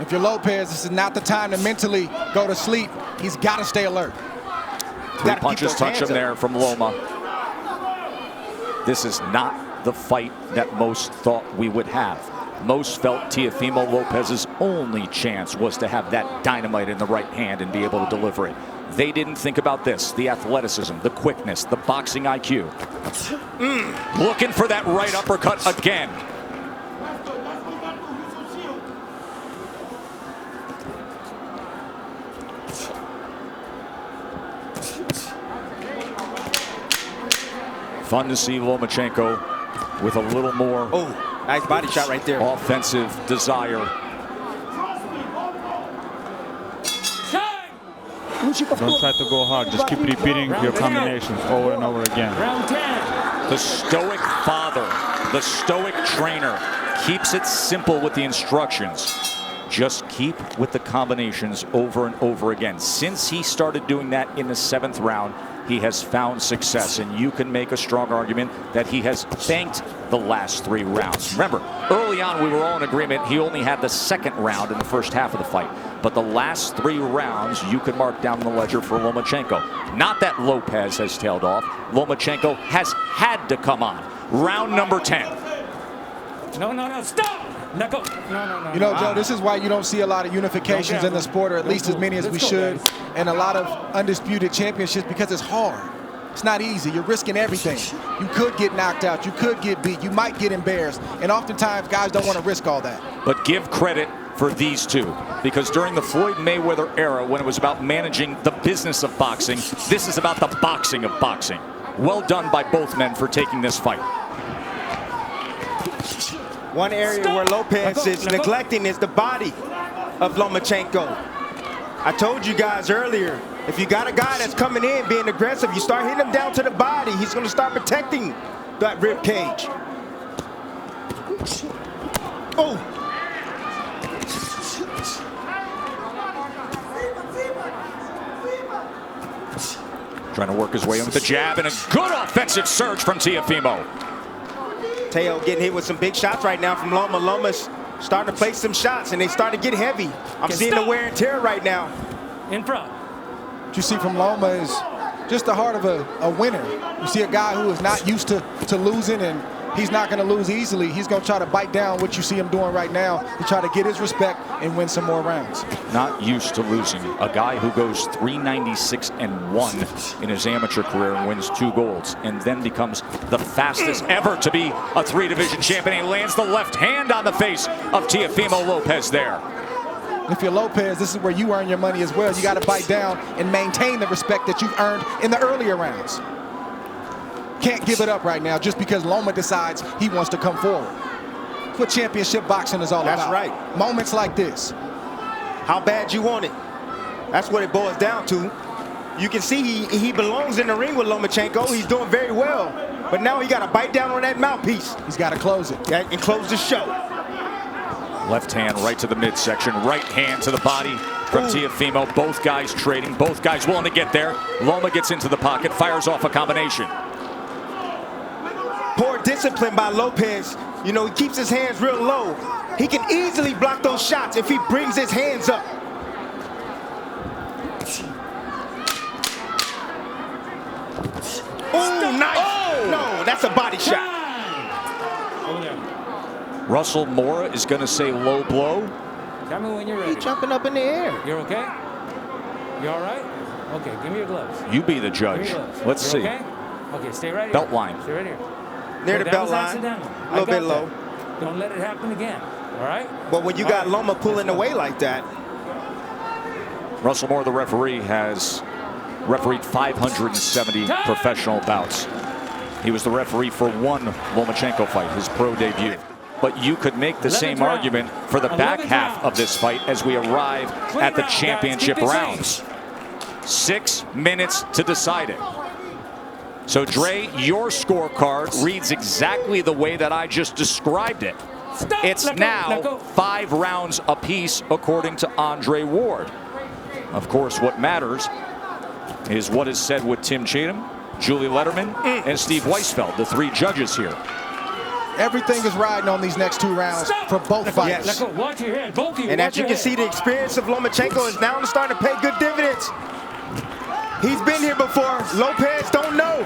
If you're Lopez, this is not the time to mentally go to sleep. He's got to stay alert. 3 punches touch him there from Loma. This is not the fight that most thought we would have. Most felt Teofimo Lopez's only chance was to have that dynamite in the right hand and be able to deliver it. They didn't think about this, the athleticism, the quickness, the boxing IQ. Looking for that right uppercut again. Fun to see Lomachenko with a little more nice body shot right there. Offensive desire. Don't try to go hard. Just keep repeating your combinations over and over again. The stoic father, the stoic trainer, keeps it simple with the instructions. Just keep with the combinations over and over again. Since he started doing that in the 7th round, he has found success, and you can make a strong argument that he has banked the last 3 rounds. Remember, early on we were all in agreement he only had the 2nd round in the first half of the fight, but the last 3 rounds you can mark down the ledger for Lomachenko. Not that Lopez has tailed off. Lomachenko has had to come on. Round number 10. No, stop! No. You know, Joe, this is why you don't see a lot of unifications in the sport, or at least as many as we should, and a lot of undisputed championships, because it's hard. It's not easy. You're risking everything. You could get knocked out. You could get beat. You might get embarrassed. And oftentimes, guys don't want to risk all that. But give credit for these two, because during the Floyd Mayweather era, when it was about managing the business of boxing, this is about the boxing of boxing. Well done by both men for taking this fight. One area where Lopez is neglecting is the body of Lomachenko. I told you guys earlier, if you got a guy that's coming in being aggressive, you start hitting him down to the body, he's going to start protecting that rib cage. Trying to work his way in with the jab, and a good offensive surge from Teofimo. Teo getting hit with some big shots right now from Loma. Loma's starting to place some shots, and they start to get heavy. I'm seeing the wear and tear right now. In front. What you see from Loma is just the heart of a winner. You see a guy who is not used to losing, and he's not going to lose easily. He's going to try to bite down what you see him doing right now to try to get his respect and win some more rounds. Not used to losing. A guy who goes 396-1 in his amateur career and wins 2 golds, and then becomes the fastest ever to be a 3-division champion. He lands the left hand on the face of Teofimo Lopez there. If you're Lopez, this is where you earn your money as well. You got to bite down and maintain the respect that you've earned in the earlier rounds. Can't give it up right now just because Loma decides he wants to come forward. That's what championship boxing is all about. That's right. Moments like this. How bad you want it. That's what it boils down to. You can see he belongs in the ring with Lomachenko. He's doing very well. But now he got to bite down on that mouthpiece. He's got to close it. Yeah, and close the show. Left hand right to the midsection. Right hand to the body from Teofimo. Both guys trading. Both guys willing to get there. Loma gets into the pocket, fires off a combination. Poor discipline by Lopez. You know, he keeps his hands real low. He can easily block those shots if he brings his hands up. Oh, nice. No, that's a body shot. Russell Mora is going to say low blow. Tell me when you're ready. He's jumping up in the air. You're okay? You all right? Okay, give me your gloves. You be the judge. Let's see. Okay? Okay, stay right here. Belt line. Stay right here. Near the belt line. A little bit low. Don't let it happen again. All right? But when you got Loma pulling away like that. Russell Moore, the referee, has refereed 570 professional bouts. He was the referee for 1 Lomachenko fight, his pro debut. But you could make the same argument for the back half of this fight as we arrive at the championship rounds. 6 minutes to decide it. So, Dre, your scorecard reads exactly the way that I just described it. It's now 5 rounds apiece, according to Andre Ward. Of course, what matters is what is said with Tim Cheatham, Julie Letterman, and Steve Weisfeld, the 3 judges here. Everything is riding on these next 2 rounds for both fighters. Yes. Watch your head. Both of you. And as you can see, the experience of Lomachenko is now starting to pay good dividends. He's been here before. Lopez don't know.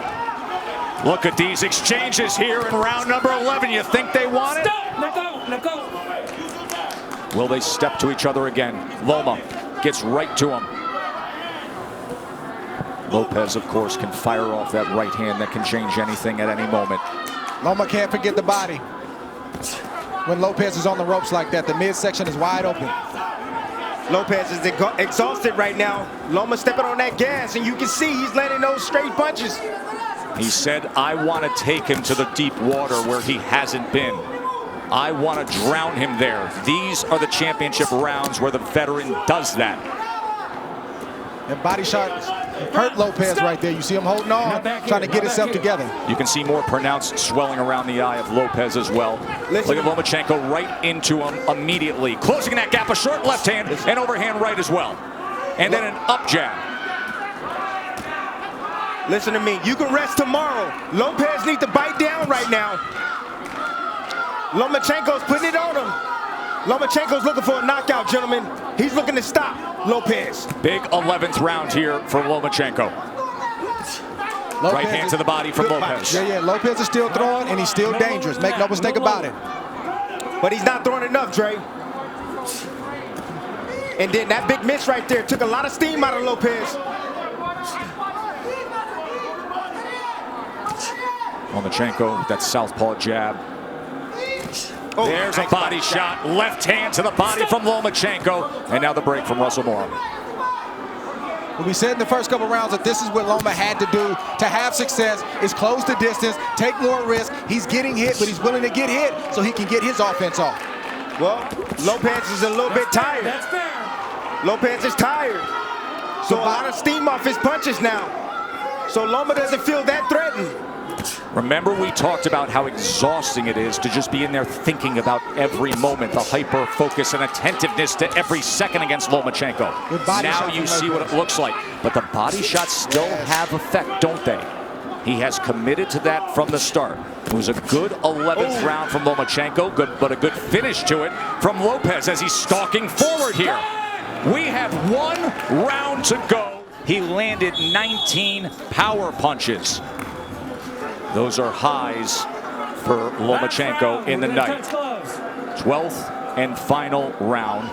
Look at these exchanges here in round number 11. You think they want it? Let go. Will they step to each other again? Loma gets right to him. Lopez, of course, can fire off that right hand that can change anything at any moment. Loma can't forget the body. When Lopez is on the ropes like that, the midsection is wide open. Lopez is exhausted right now. Loma stepping on that gas, and you can see he's landing those straight punches. He said, I want to take him to the deep water where he hasn't been. I want to drown him there. These are the championship rounds where the veteran does that. And body shot hurt Lopez right there. You see him holding on, trying to get himself together. You can see more pronounced swelling around the eye of Lopez as well. Look at Lomachenko right into him immediately. Closing that gap, a short left hand and overhand right as well. And then an up jab. Listen to me, you can rest tomorrow. Lopez needs to bite down right now. Lomachenko's putting it on him. Lomachenko's looking for a knockout, gentlemen. He's looking to stop Lopez. Big 11th round here for Lomachenko. Right hand to the body from Lopez. Yeah, Lopez is still throwing, and he's still dangerous. Make no mistake about it. But he's not throwing enough, Dre. And then that big miss right there took a lot of steam out of Lopez. Lomachenko with that southpaw jab. Oh, there's a body shot. Left hand to the body from Lomachenko. And now the break from Russell Moore. Well, we said in the first couple rounds that this is what Loma had to do to have success, is close the distance, take more risk. He's getting hit, but he's willing to get hit so he can get his offense off. Well, Lopez is a little bit tired. That's fair. Lopez is tired. So a lot of steam off his punches now. So Loma doesn't feel that threatened. Remember, we talked about how exhausting it is to just be in there thinking about every moment, the hyper focus and attentiveness to every second against Lomachenko. Now you see what it looks like. But the body shots still have effect, don't they? He has committed to that from the start. It was a good 11th round from Lomachenko, but a good finish to it from Lopez as he's stalking forward here. We have 1 round to go. He landed 19 power punches. Those are highs for Lomachenko in the night. 12th and final round.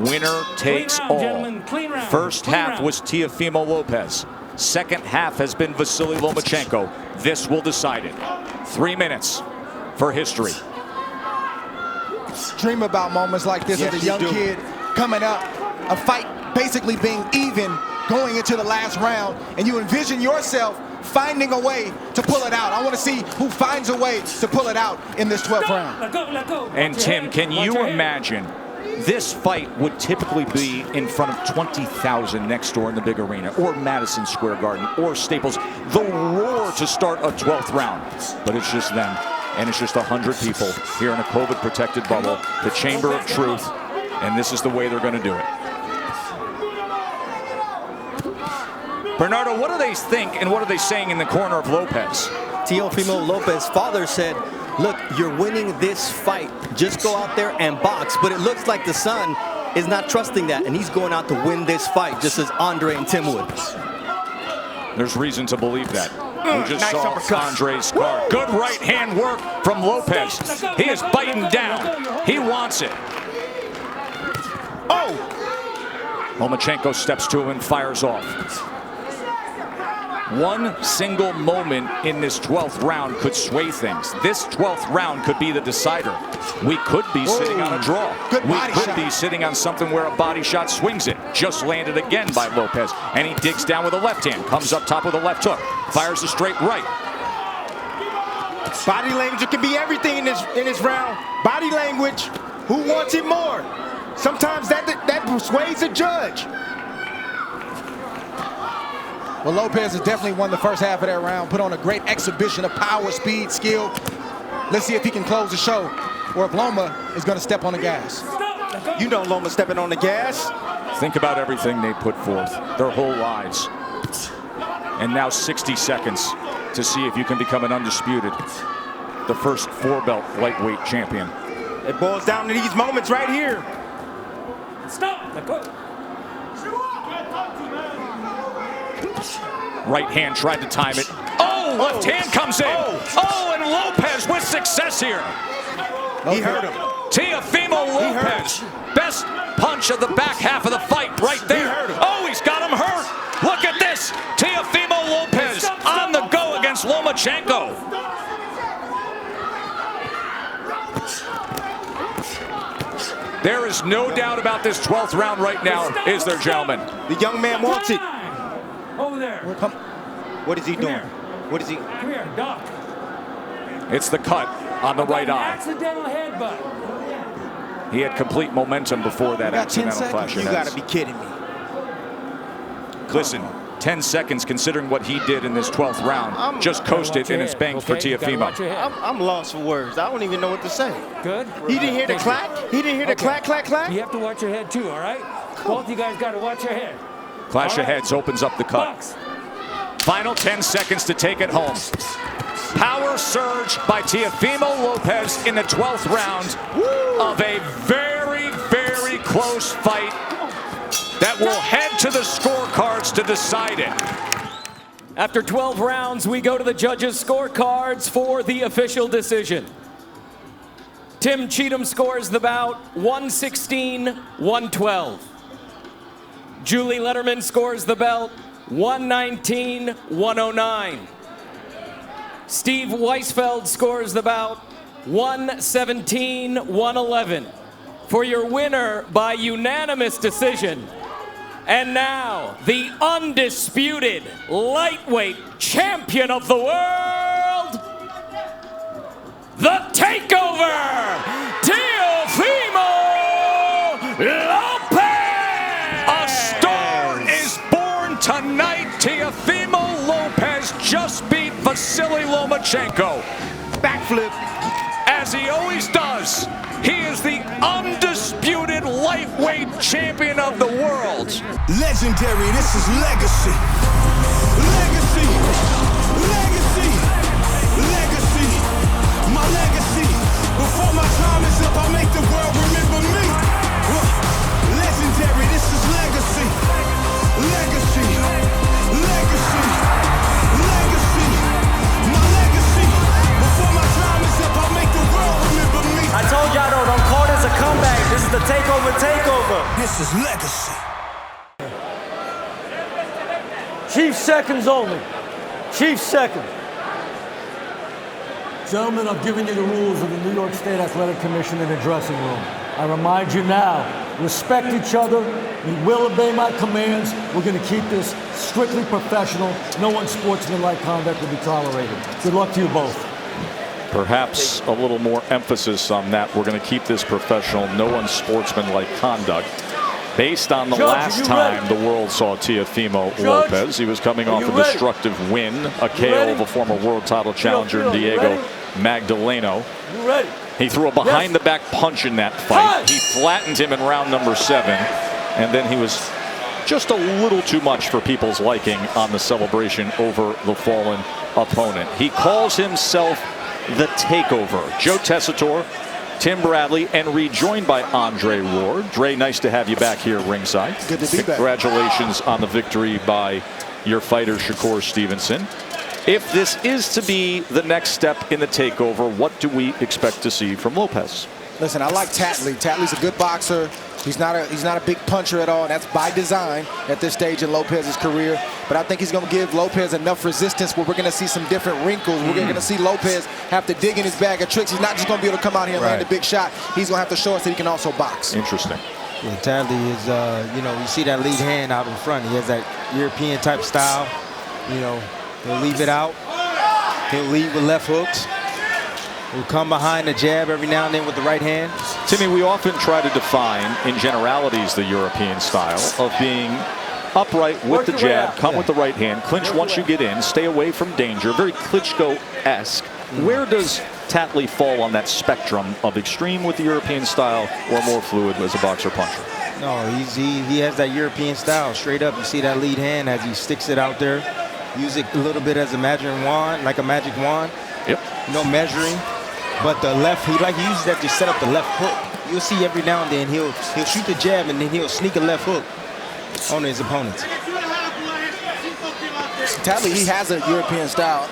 Winner takes all. First half was Teofimo Lopez. Second half has been Vasily Lomachenko. This will decide it. 3 minutes for history. Dream about moments like this as a young kid coming up, a fight basically being even going into the last round, and you envision yourself finding a way to pull it out. I want to see who finds a way to pull it out in this 12th round. Let go. And Tim, can you imagine this fight would typically be in front of 20,000 next door in the big arena, or Madison Square Garden, or Staples. The roar to start a 12th round. But it's just them, and it's just 100 people here in a COVID-protected bubble, the Chamber of Truth, and this is the way they're going to do it. Bernardo, what do they think and what are they saying in the corner of Lopez? Teofimo Lopez's father said, look, you're winning this fight. Just go out there and box. But it looks like the son is not trusting that, and he's going out to win this fight, just as Andre and Tim would. There's reason to believe that. We just saw Andre's card. Good right hand work from Lopez. He is biting down. He wants it. Oh! Lomachenko steps to him and fires off. One single moment in this 12th round could sway things. This 12th round could be the decider. We could be sitting on a draw. We could be sitting on something where a body shot swings it. Just landed again by Lopez. And he digs down with a left hand. Comes up top with a left hook. Fires a straight right. Body language can be everything in this round. Body language. Who wants it more? Sometimes that persuades the judge. Well, Lopez has definitely won the first half of that round, put on a great exhibition of power, speed, skill. Let's see if he can close the show, or if Loma is going to step on the gas. You know Loma's stepping on the gas. Think about everything they put forth, their whole lives. And now 60 seconds to see if you can become an undisputed, the first 4-belt lightweight champion. It boils down to these moments right here. Stop. Let go. Right hand tried to time it. Oh, Oh, left hand comes in. Oh, and Lopez with success here. He hurt him. Teofimo Lopez. Best punch of the back half of the fight right there. Oh, he's got him hurt. Look at this. Teofimo Lopez on the go against Lomachenko. There is no doubt about this 12th round right now, is there, gentlemen? The young man wants it. Over there. What is he doing? What is he? Come here, Doc. It's the cut on the right eye. Accidental headbutt. He had complete momentum before that accidental clash. You gotta be kidding me. Listen, 10 seconds considering what he did in this 12th round. Just coasted and it's banked for Teofimo. I'm lost for words. I don't even know what to say. Good. He didn't hear the clack? He didn't hear the clack, clack, clack? You have to watch your head too, all right? Both you guys got to watch your head. Clash of heads opens up the cut. Final 10 seconds to take it home. Power surge by Teofimo Lopez in the 12th round of a very, very close fight that will head to the scorecards to decide it. After 12 rounds, we go to the judges' scorecards for the official decision. Tim Cheatham scores the bout 116-112. Julie Letterman scores the belt 119-109. Steve Weisfeld scores the bout 117-111. For your winner by unanimous decision, and now the undisputed lightweight champion of the world, the Takeover, Teofimo Lopez! A star is born tonight. Teofimo Lopez just beat Vasily Lomachenko. Backflip. As he always does. He is the undisputed lightweight champion of the world. Legendary, this is legacy. Legacy, legacy, legacy. My legacy. Before my time is up, I make the world remember me. Legendary, this is legacy. Legacy, legacy, legacy. My legacy. Before my time is up, I make the world remember me. I told y'all don't call this a comeback. This is the takeover. This is legacy. Chief seconds only. Chief seconds. Gentlemen, I've given you the rules of the New York State Athletic Commission in the dressing room. I remind you now, respect each other. You will obey my commands. We're going to keep this strictly professional. No unsportsmanlike conduct will be tolerated. Good luck to you both. Perhaps a little more emphasis on that. We're going to keep this professional, no unsportsmanlike conduct. Based on the last time the world saw Teofimo Lopez, he was coming off a destructive win, a KO of a former world title challenger, Diego Magdaleno. He threw a behind-the-back punch in that fight. He flattened him in round number 7, and then he was just a little too much for people's liking on the celebration over the fallen opponent. He calls himself the Takeover. Joe Tessitore, Tim Bradley, and rejoined by Andre Ward. Dre, nice to have you back here ringside. Good to be back. Congratulations on the victory by your fighter, Shakur Stevenson. If this is to be the next step in the Takeover, what do we expect to see from Lopez? Listen, I like Tatley. Tatley's a good boxer. He's not a big puncher at all. And that's by design at this stage in Lopez's career. But I think he's going to give Lopez enough resistance where we're going to see some different wrinkles. We're going to see Lopez have to dig in his bag of tricks. He's not just going to be able to come out here and land a big shot. He's going to have to show us that he can also box. Interesting. Yeah, Tatley is, you see that lead hand out in front. He has that European type style. He'll leave it out. He'll lead with left hooks. He'll come behind the jab every now and then with the right hand. Timmy, we often try to define in generalities the European style of being upright with the jab, come with the right hand, clinch once you get in, stay away from danger, very Klitschko-esque. Where does Tatley fall on that spectrum of extreme with the European style or more fluid as a boxer puncher? No, he has that European style straight up. You see that lead hand as he sticks it out there. Use it a little bit as a magic wand, like a magic wand. Yep. No measuring. But the left, he uses that to set up the left hook. You'll see every now and then he'll shoot the jab and then he'll sneak a left hook on his opponents. Tatley, he has a European style.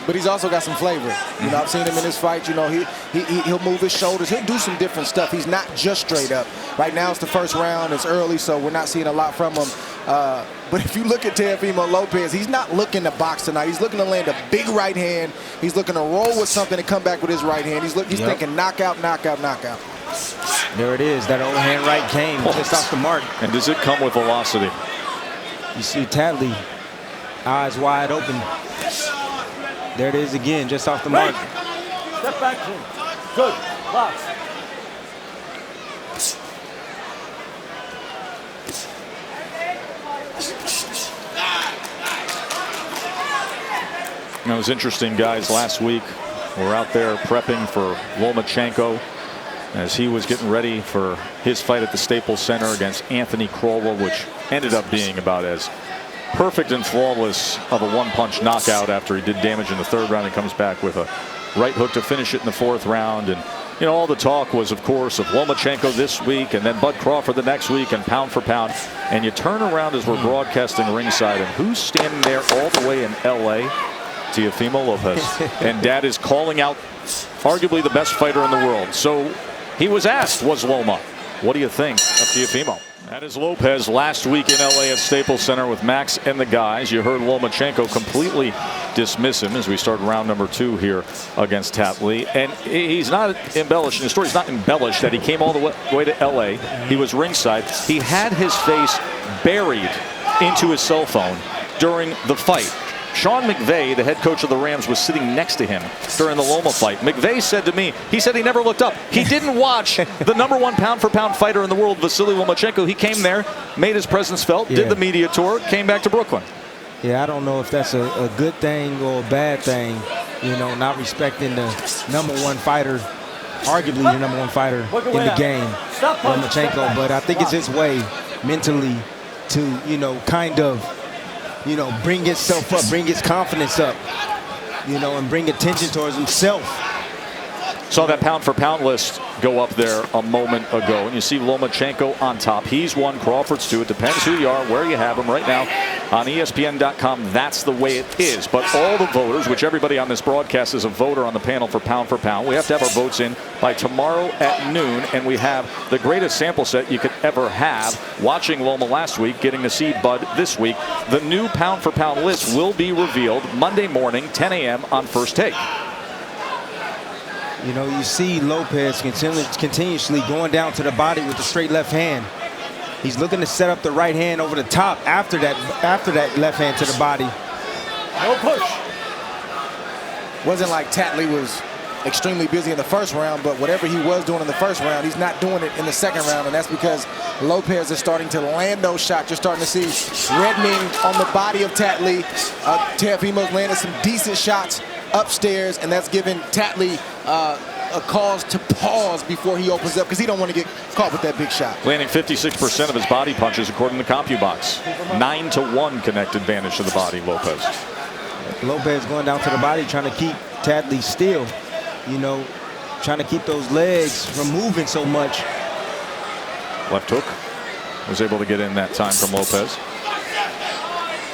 but he's also got some flavor. You know, I've seen him in his fight. You know, he'll move his shoulders. He'll do some different stuff. He's not just straight up. Right now it's the first round. It's early, so we're not seeing a lot from him. But if you look at Teofimo Lopez, he's not looking to box tonight. He's looking to land a big right hand. He's looking to roll with something and come back with his right hand. He's thinking knockout, knockout, knockout. There it is. That overhand right came just off the mark. And does it come with velocity? You see Tadley, eyes wide open. There it is again, just off the mark. Step back, Jim. Good. Box. It was interesting, guys. Last week, we're out there prepping for Lomachenko as he was getting ready for his fight at the Staples Center against Anthony Crolla, which ended up being about as perfect and flawless of a one-punch knockout after he did damage in the third round. He comes back with a right hook to finish it in the fourth round. And, you know, all the talk was, of course, of Lomachenko this week and then Bud Crawford the next week and pound for pound. And you turn around as we're broadcasting ringside, and who's standing there all the way in L.A.? Teofimo Lopez. And Dad is calling out arguably the best fighter in the world. So he was asked, was Loma, what do you think of Teofimo? That is Lopez last week in LA at Staples Center with Max and the guys. You heard Lomachenko completely dismiss him as we start round number 2 here against Tatley. And he's not embellishing. The story's not embellished that he came all the way to LA. He was ringside. He had his face buried into his cell phone during the fight. Sean McVay, the head coach of the Rams, was sitting next to him during the Loma fight. McVay said to me, he said he never looked up. He didn't watch the #1 pound-for-pound fighter in the world, Vasily Lomachenko. He came there, made his presence felt, did the media tour, came back to Brooklyn. Yeah, I don't know if that's a good thing or a bad thing, you know, not respecting the #1 fighter, arguably the #1 fighter in the game, Lomachenko. But I think it's his way mentally to, you know, kind of, you know, bring himself up, bring his confidence up, you know, and bring attention towards himself. Saw that pound-for-pound list go up there a moment ago, and you see Lomachenko on top. He's 1, Crawford's 2. It depends who you are, where you have him. Right now on ESPN.com, that's the way it is. But all the voters, which everybody on this broadcast is a voter on the panel for pound, we have to have our votes in by tomorrow at noon, and we have the greatest sample set you could ever have. Watching Loma last week, getting to see Bud this week. The new pound-for-pound list will be revealed Monday morning, 10 a.m. on First Take. You know, you see Lopez continuously going down to the body with the straight left hand. He's looking to set up the right hand over the top after that left hand to the body. No push. Wasn't like Tatley was extremely busy in the first round, but whatever he was doing in the first round, he's not doing it in the second round, and that's because Lopez is starting to land those shots. You're starting to see reddening on the body of Tatley. Teofimo's landed some decent shots upstairs, and that's given Tatley a cause to pause before he opens up, because he don't want to get caught with that big shot. Landing 56% of his body punches according to CompuBox. 9-1 connect advantage to the body, Lopez. Lopez going down to the body, trying to keep Tatley still, you know, trying to keep those legs from moving so much. Left hook was able to get in that time from Lopez.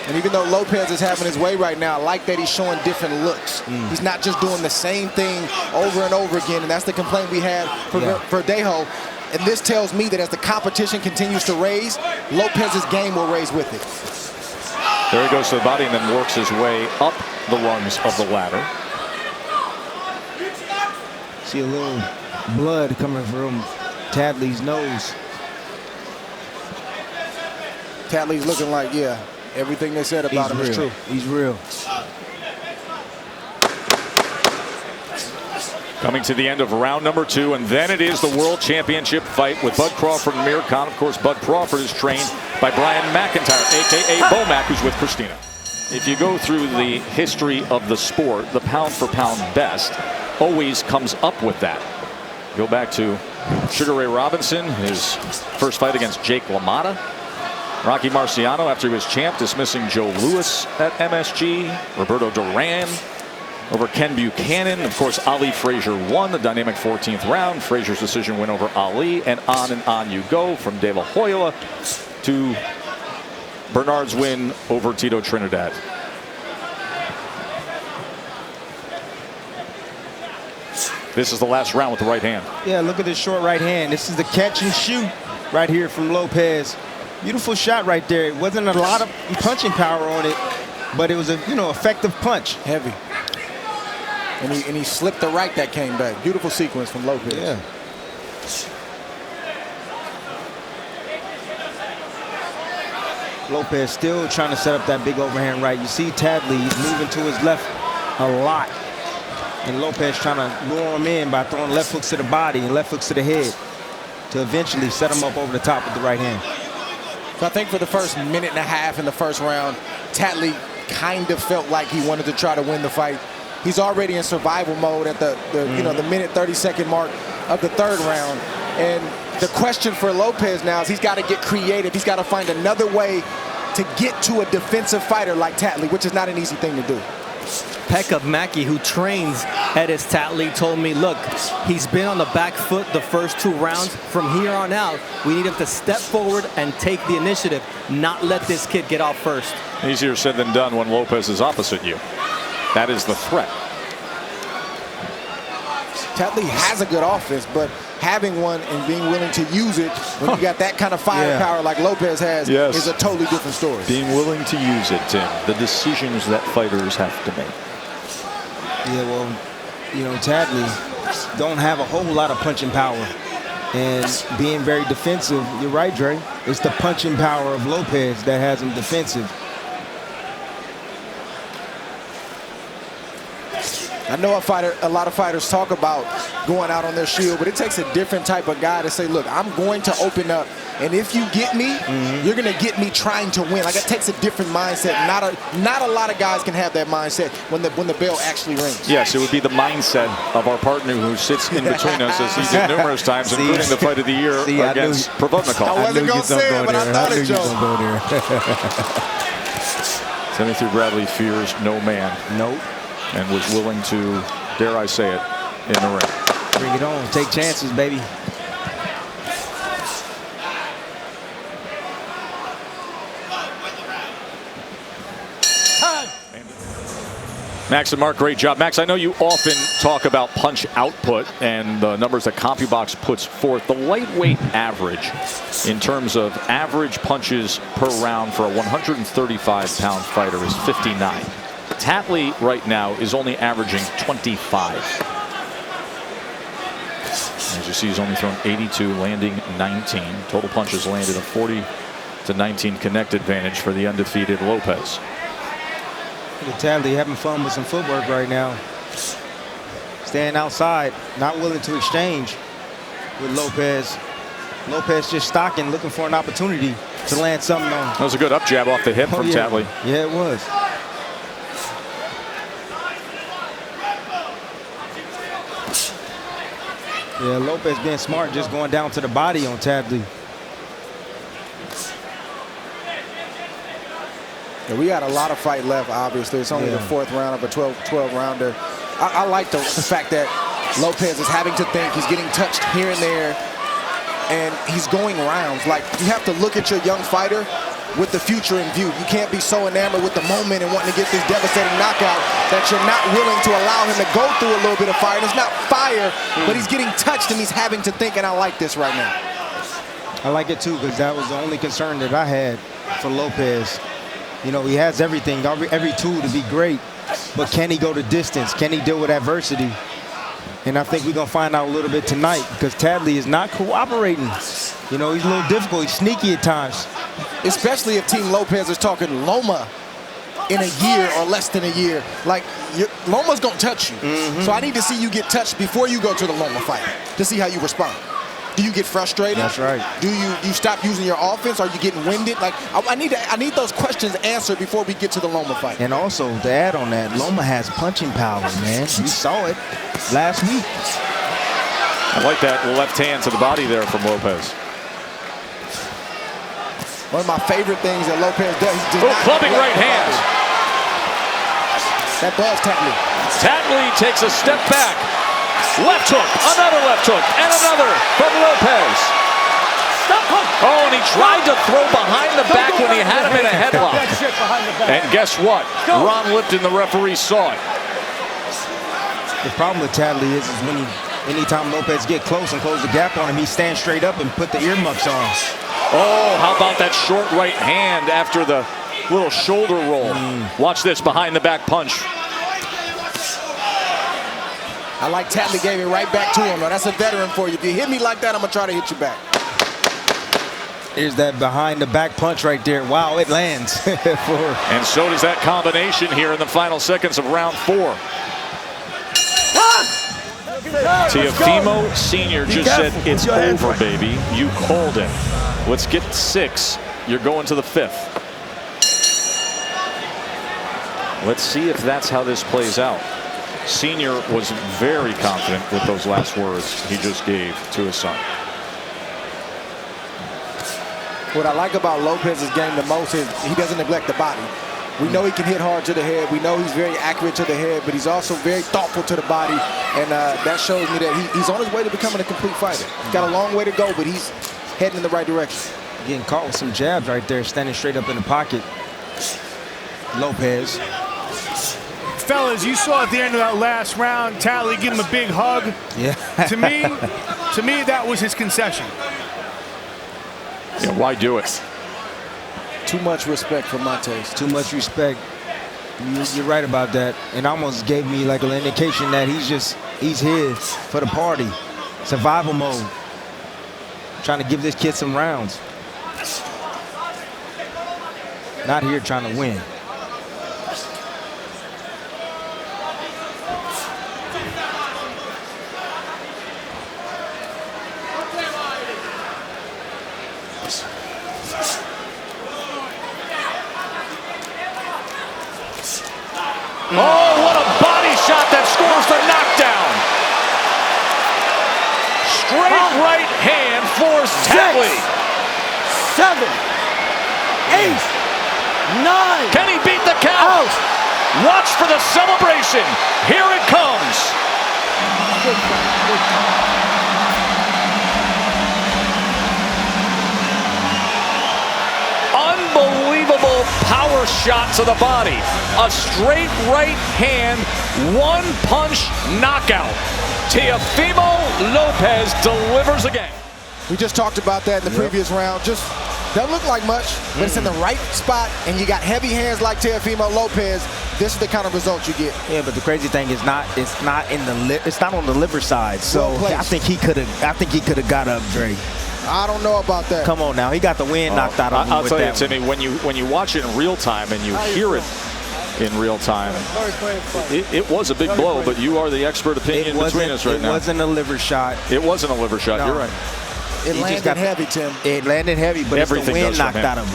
And even though Lopez is having his way right now, I like that he's showing different looks. He's not just doing the same thing over and over again, and that's the complaint we had for Verdejo. And this tells me that as the competition continues to raise, Lopez's game will raise with it. There he goes to the body and then works his way up the rungs of the ladder. See a little blood coming from Tatley's nose. Tatley's looking like, yeah, everything they said about him is true. He's real. Coming to the end of round number 2, and then it is the World Championship fight with Bud Crawford and Amir Khan. Of course, Bud Crawford is trained by Brian McIntyre, a.k.a. Bomac, who's with Christina. If you go through the history of the sport, the pound-for-pound best always comes up with that. Go back to Sugar Ray Robinson, his first fight against Jake LaMotta. Rocky Marciano, after he was champ, dismissing Joe Louis at MSG. Roberto Duran over Ken Buchanan. Of course, Ali Frazier won the dynamic 14th round. Frazier's decision win over Ali, and on you go from De La Hoya to Bernard's win over Tito Trinidad. This is the last round with the right hand. Yeah, look at this short right hand. This is the catch and shoot right here from Lopez. Beautiful shot right there. It wasn't a lot of punching power on it, but it was a effective punch. Heavy. And he slipped the right that came back. Beautiful sequence from Lopez. Yeah. Lopez still trying to set up that big overhand right. You see Tadley, he's moving to his left a lot. And Lopez trying to lure him in by throwing left hooks to the body and left hooks to the head to eventually set him up over the top with the right hand. So I think for the first minute and a half in the first round, Tadley kind of felt like he wanted to try to win the fight. He's already in survival mode at the minute 30-second mark of the third round. And the question for Lopez now is he's got to get creative. He's got to find another way to get to a defensive fighter like Tadley, which is not an easy thing to do. Pekka Mackey, who trains Edis Tadley, told me, look, he's been on the back foot the first 2 rounds. From here on out, we need him to step forward and take the initiative, not let this kid get off first. Easier said than done when Lopez is opposite you. That is the threat. Tadley has a good offense, but having one and being willing to use it when you got that kind of firepower like Lopez has is a totally different story. Being willing to use it, Tim. The decisions that fighters have to make. Yeah, well, Tadley don't have a whole lot of punching power. And being very defensive, you're right, Dre. It's the punching power of Lopez that has him defensive. I know a lot of fighters talk about going out on their shield, but it takes a different type of guy to say, look, I'm going to open up, and if you get me, you're going to get me trying to win. Like, it takes a different mindset. Not a lot of guys can have that mindset when the bell actually rings. Yes, it would be the mindset of our partner who sits in between us, as he did numerous times, including the fight of the year against Provodnikov. I wasn't going to say it, but I thought it, Joe. 73 Bradley fears no man. Nope. And was willing to, dare I say it, in the ring. Bring it on. Take chances, baby. Max and Mark, great job. Max, I know you often talk about punch output and the numbers that CompuBox puts forth. The lightweight average in terms of average punches per round for a 135-pound fighter is 59. Tadley right now is only averaging 25. As you see, he's only thrown 82, landing 19. Total punches landed, a 40-19 connect advantage for the undefeated Lopez. Tadley having fun with some footwork right now. Staying outside, not willing to exchange with Lopez. Lopez just stocking, looking for an opportunity to land something on. That was a good up jab off the hip from Tadley. Yeah, it was. Yeah, Lopez being smart, just going down to the body on Tadley. Yeah, we got a lot of fight left, obviously. It's only the 4th round of a 12-rounder. I like the fact that Lopez is having to think. He's getting touched here and there, and he's going rounds. Like, you have to look at your young fighter with the future in view. You can't be so enamored with the moment and wanting to get this devastating knockout that you're not willing to allow him to go through a little bit of fire. And it's not fire, but he's getting touched and he's having to think, and I like this right now. I like it too, because that was the only concern that I had for Lopez. You know, he has everything, every tool to be great, but can he go the distance? Can he deal with adversity? And I think we're going to find out a little bit tonight, because Tadley is not cooperating. You know, he's a little difficult. He's sneaky at times. Especially if Team Lopez is talking Loma in a year or less than a year. Like, Loma's going to touch you. So I need to see you get touched before you go to the Loma fight to see how you respond. Do you get frustrated? That's right. Do you stop using your offense? Are you getting winded? Like, I need those questions answered before we get to the Loma fight. And also, to add on that, Loma has punching power, man. We saw it last week. I like that left hand to the body there from Lopez. One of my favorite things that Lopez does. Clubbing right hand. That buzz Tadley. Tadley takes a step back. Left hook, another left hook, and another from Lopez. Oh, and he tried to throw behind the back when he had him in a headlock. And guess what? Ron Lipton, the referee, saw it. The problem with Tadley is when anytime Lopez get close and close the gap on him, he stands straight up and put the earmuffs on. Oh, how about that short right hand after the little shoulder roll? Watch this behind the back punch. I like Tadley gave it right back to him. That's a veteran for you. If you hit me like that, I'm going to try to hit you back. Here's that behind the back punch right there. Wow, it lands. And so does that combination here in the final seconds of round 4. Teofimo Sr. just said, it's over, baby. You called it. Let's get 6. You're going to the 5th. Let's see if that's how this plays out. Senior was very confident with those last words he just gave to his son. What I like about Lopez's game the most is he doesn't neglect the body. We know he can hit hard to the head. We know he's very accurate to the head, but he's also very thoughtful to the body. And that shows me that he's on his way to becoming a complete fighter. He's got a long way to go, but he's heading in the right direction. Getting caught with some jabs right there, standing straight up in the pocket. Lopez. Fellas, you saw at the end of that last round, Tadley give him a big hug. Yeah. To me, that was his concession. Yeah, why do it? Too much respect for my taste. Too much respect. You're right about that. And almost gave me like an indication that he's his for the party. Survival mode. Trying to give this kid some rounds. Not here trying to win. Oh, what a body shot that scores the knockdown. Straight right hand forced Tadley. 7, 8, 9. Can he beat the count? Watch for the celebration. Here it comes. Unbelievable power shot to the body. A straight right hand, one punch knockout. Teofimo Lopez delivers again. We just talked about that in the previous round. Just doesn't look like much, but it's in the right spot, and you got heavy hands like Teofimo Lopez. This is the kind of results you get. Yeah, but the crazy thing is it's not on the liver side. So I think he could have got up, Dre. I don't know about that. Come on now, he got the wind knocked out of him. I'll with tell you, that Timmy, when you watch it in real time and you hear it in real time, it was a big blow. But you are the expert opinion between us right now. It wasn't a liver shot. It wasn't a liver shot. No. You're right. It landed heavy, Tim. It landed heavy, but Everything it's the wind does from knocked him. out of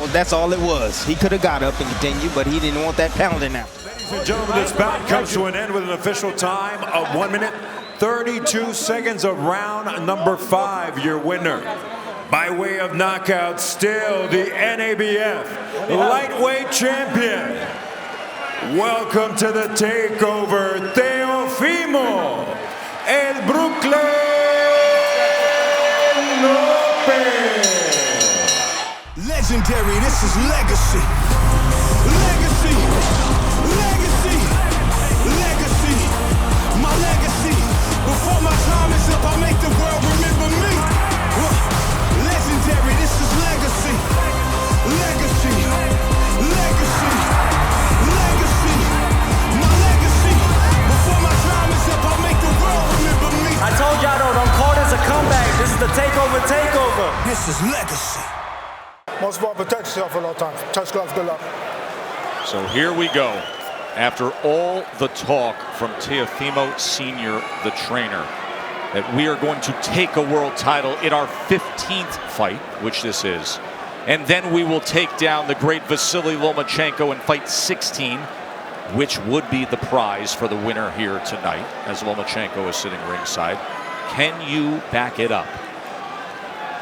him. That's all it was. He could have got up and continued, but he didn't want that pounding out. Ladies and gentlemen, this bout comes to an end with an official time of 1 minute, 32 seconds of round number 5. Your winner, by way of knockout, still the NABF lightweight champion. Welcome to the takeover, Teofimo El Brooklyn Lopez. Legendary, this is legacy. Legacy, legacy, legacy. My legacy. Before my time is up, I make the world remember me. Legendary, this is legacy. Legacy, legacy, legacy. My legacy. Before my time is up, I make the world remember me. I told y'all though, don't call this a comeback. This is the takeover. This is legacy. Most of all, protect yourself at all times. Touch gloves, good luck. So here we go. After all the talk from Teofimo Sr., the trainer, that we are going to take a world title in our 15th fight, which this is. And then we will take down the great Vasily Lomachenko in fight 16, which would be the prize for the winner here tonight, as Lomachenko is sitting ringside. Can you back it up?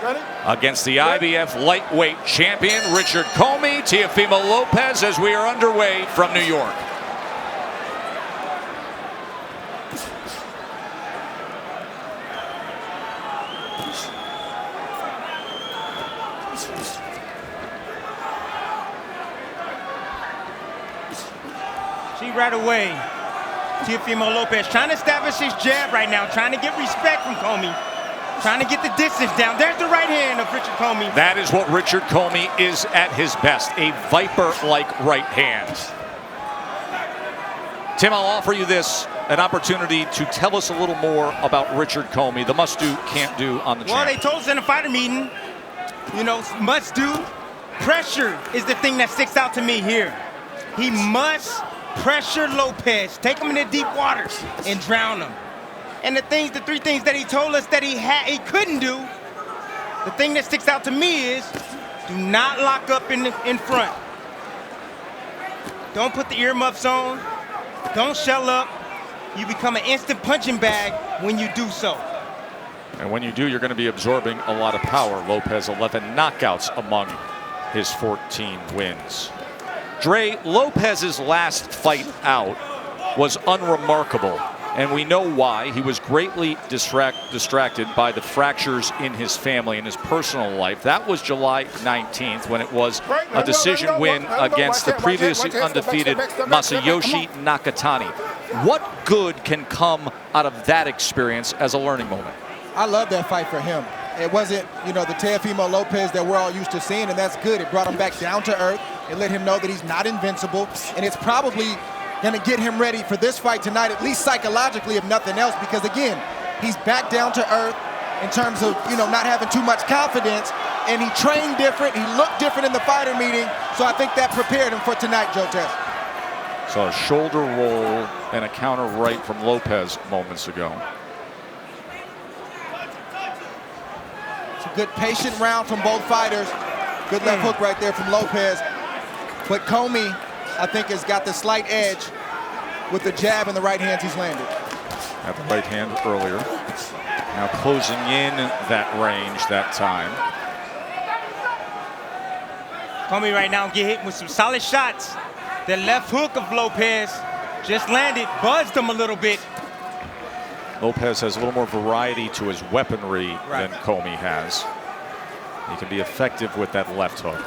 Ready? Against the IBF lightweight champion, Richard Comey, Teofimo Lopez, as we are underway from New York. See right away, Teofimo Lopez trying to establish his jab right now, trying to get respect from Comey, trying to get the distance down. There's the right hand of Richard Comey. That is what Richard Comey is at his best, a viper-like right hand. Tim, I'll offer you this, an opportunity to tell us a little more about Richard Comey, the must-do, can't-do on the champ. Well, they told us in the fighter meeting, you know, must-do. Pressure is the thing that sticks out to me here. He must pressure Lopez, take him into deep waters, and drown him. And the three things that he told us that he couldn't do, the thing that sticks out to me is do not lock up in front. Don't put the earmuffs on. Don't shell up. You become an instant punching bag when you do so. And when you do, you're going to be absorbing a lot of power. Lopez, 11 knockouts among his 14 wins. Dre, Lopez's last fight out was unremarkable, and we know why. He was greatly distracted by the fractures in his family and his personal life. That was July 19th when it was a decision win against the previously undefeated Masayoshi Nakatani. What good can come out of that experience as a learning moment? I love that fight for him. It wasn't, you know, the Teofimo Lopez that we're all used to seeing, and that's good. It brought him back down to earth. It let him know that he's not invincible, and it's probably going to get him ready for this fight tonight, at least psychologically, if nothing else, because again, he's back down to earth in terms of, you know, not having too much confidence, and he trained different, he looked different in the fighter meeting, so I think that prepared him for tonight, Joe Tess. So a shoulder roll and a counter right from Lopez moments ago. It's a good patient round from both fighters. Good left hook right there from Lopez. But Comey, I think, has got the slight edge with the jab and the right hands he's landed. Had the right hand earlier. Now closing in that range that time. Comey right now get hit with some solid shots. The left hook of Lopez just landed, buzzed him a little bit. Lopez has a little more variety to his weaponry than Comey has. He can be effective with that left hook.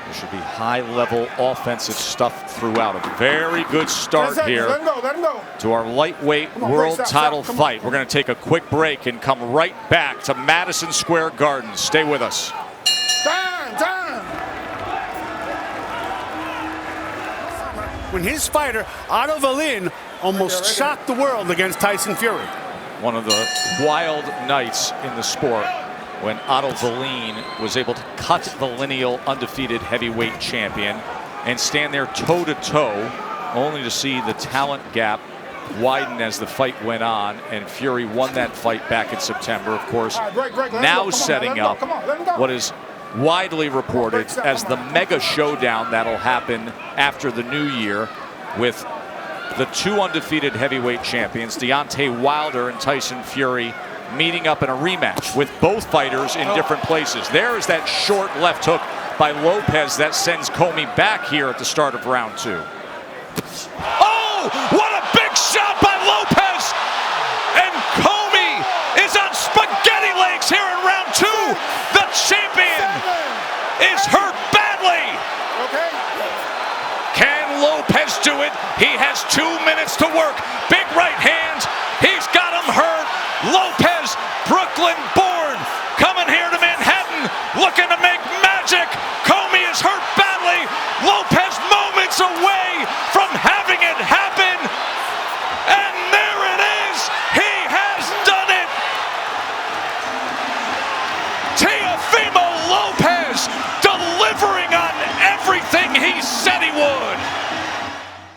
There should be high-level offensive stuff throughout. A very good start here to our lightweight world title fight. We're going to take a quick break and come right back to Madison Square Garden. Stay with us. When his fighter, Otto Wallin, almost shocked the world against Tyson Fury. One of the wild nights in the sport when Otto Wallin was able to cut the lineal undefeated heavyweight champion and stand there toe-to-toe, only to see the talent gap widen as the fight went on, and Fury won that fight back in September, of course. Now setting up what is widely reported as the mega showdown that'll happen after the new year with the two undefeated heavyweight champions, Deontay Wilder and Tyson Fury, meeting up in a rematch with both fighters in different places. There is that short left hook by Lopez that sends Comey back here at the start of round two. Oh, what a big shot by Lopez! And Comey is on spaghetti legs here in round two. The champion is hurt badly. Can Lopez do it? He has 2 minutes to work. Big right hand. He's got him hurt. Lopez, Brooklyn born, coming here to Manhattan, looking to make magic. Comey is hurt badly. Lopez moments away from having it happen. And there it is. He has done it. Teofimo Lopez delivering on everything he said he would.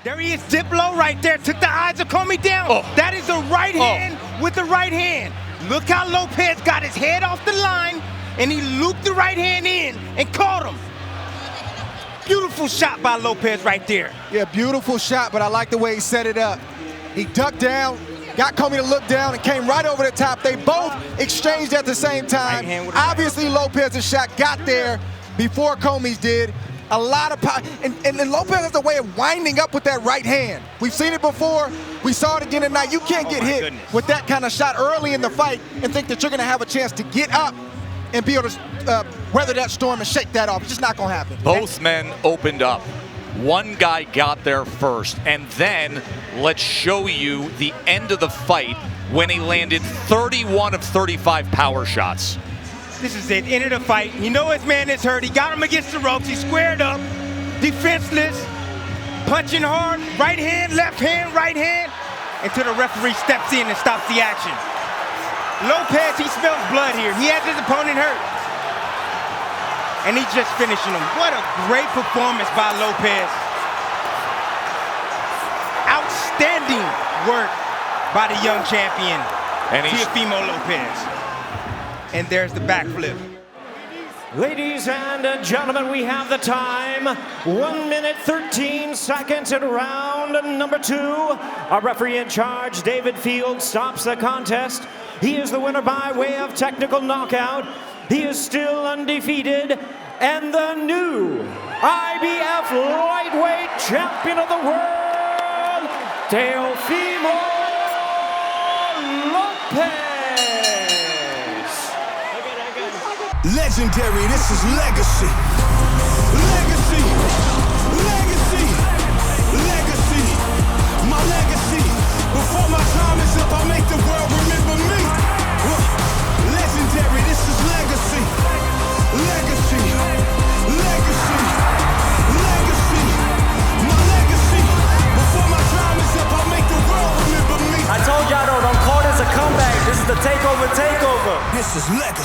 There he is, dip low right there, took the eyes of Comey down. That is the right hand with the right hand. Look how Lopez got his head off the line, and he looped the right hand in and caught him. Beautiful shot by Lopez right there. Yeah, beautiful shot, but I like the way he set it up. He ducked down, got Comey to look down, and came right over the top. They both exchanged at the same time. Obviously, Lopez's shot got there before Comey's did. A lot of power, and Lopez has a way of winding up with that right hand. We've seen it before. We saw it again tonight. You can't get hit with that kind of shot early in the fight and think that you're going to have a chance to get up and be able to weather that storm and shake that off. It's just not going to happen. Both men opened up One guy got there first, and then let's show you the end of the fight when he landed 31 of 35 power shots. This is it, end of the fight. You know his man is hurt. He got him against the ropes. He squared up, defenseless, punching hard, right hand, right hand, until the referee steps in and stops the action. Lopez, he smells blood here. He has his opponent hurt. And he's just finishing him. What a great performance by Lopez. Outstanding work by the young champion, Teofimo Lopez. And there's the backflip. Ladies and gentlemen, we have the time. 1 minute, 13 seconds in round number 2. Our referee in charge, David Field, stops the contest. He is the winner by way of technical knockout. He is still undefeated. And the new IBF lightweight champion of the world, Teofimo Lopez. Legendary, this is legacy. Legacy, legacy, legacy. My legacy. Before my time is up, I'll make the world remember me. Legendary, this is legacy. Legacy, legacy, legacy. My legacy. Before my time is up, I'll make the world remember me. I told y'all though, don't call this a comeback. This is the takeover. This is legacy.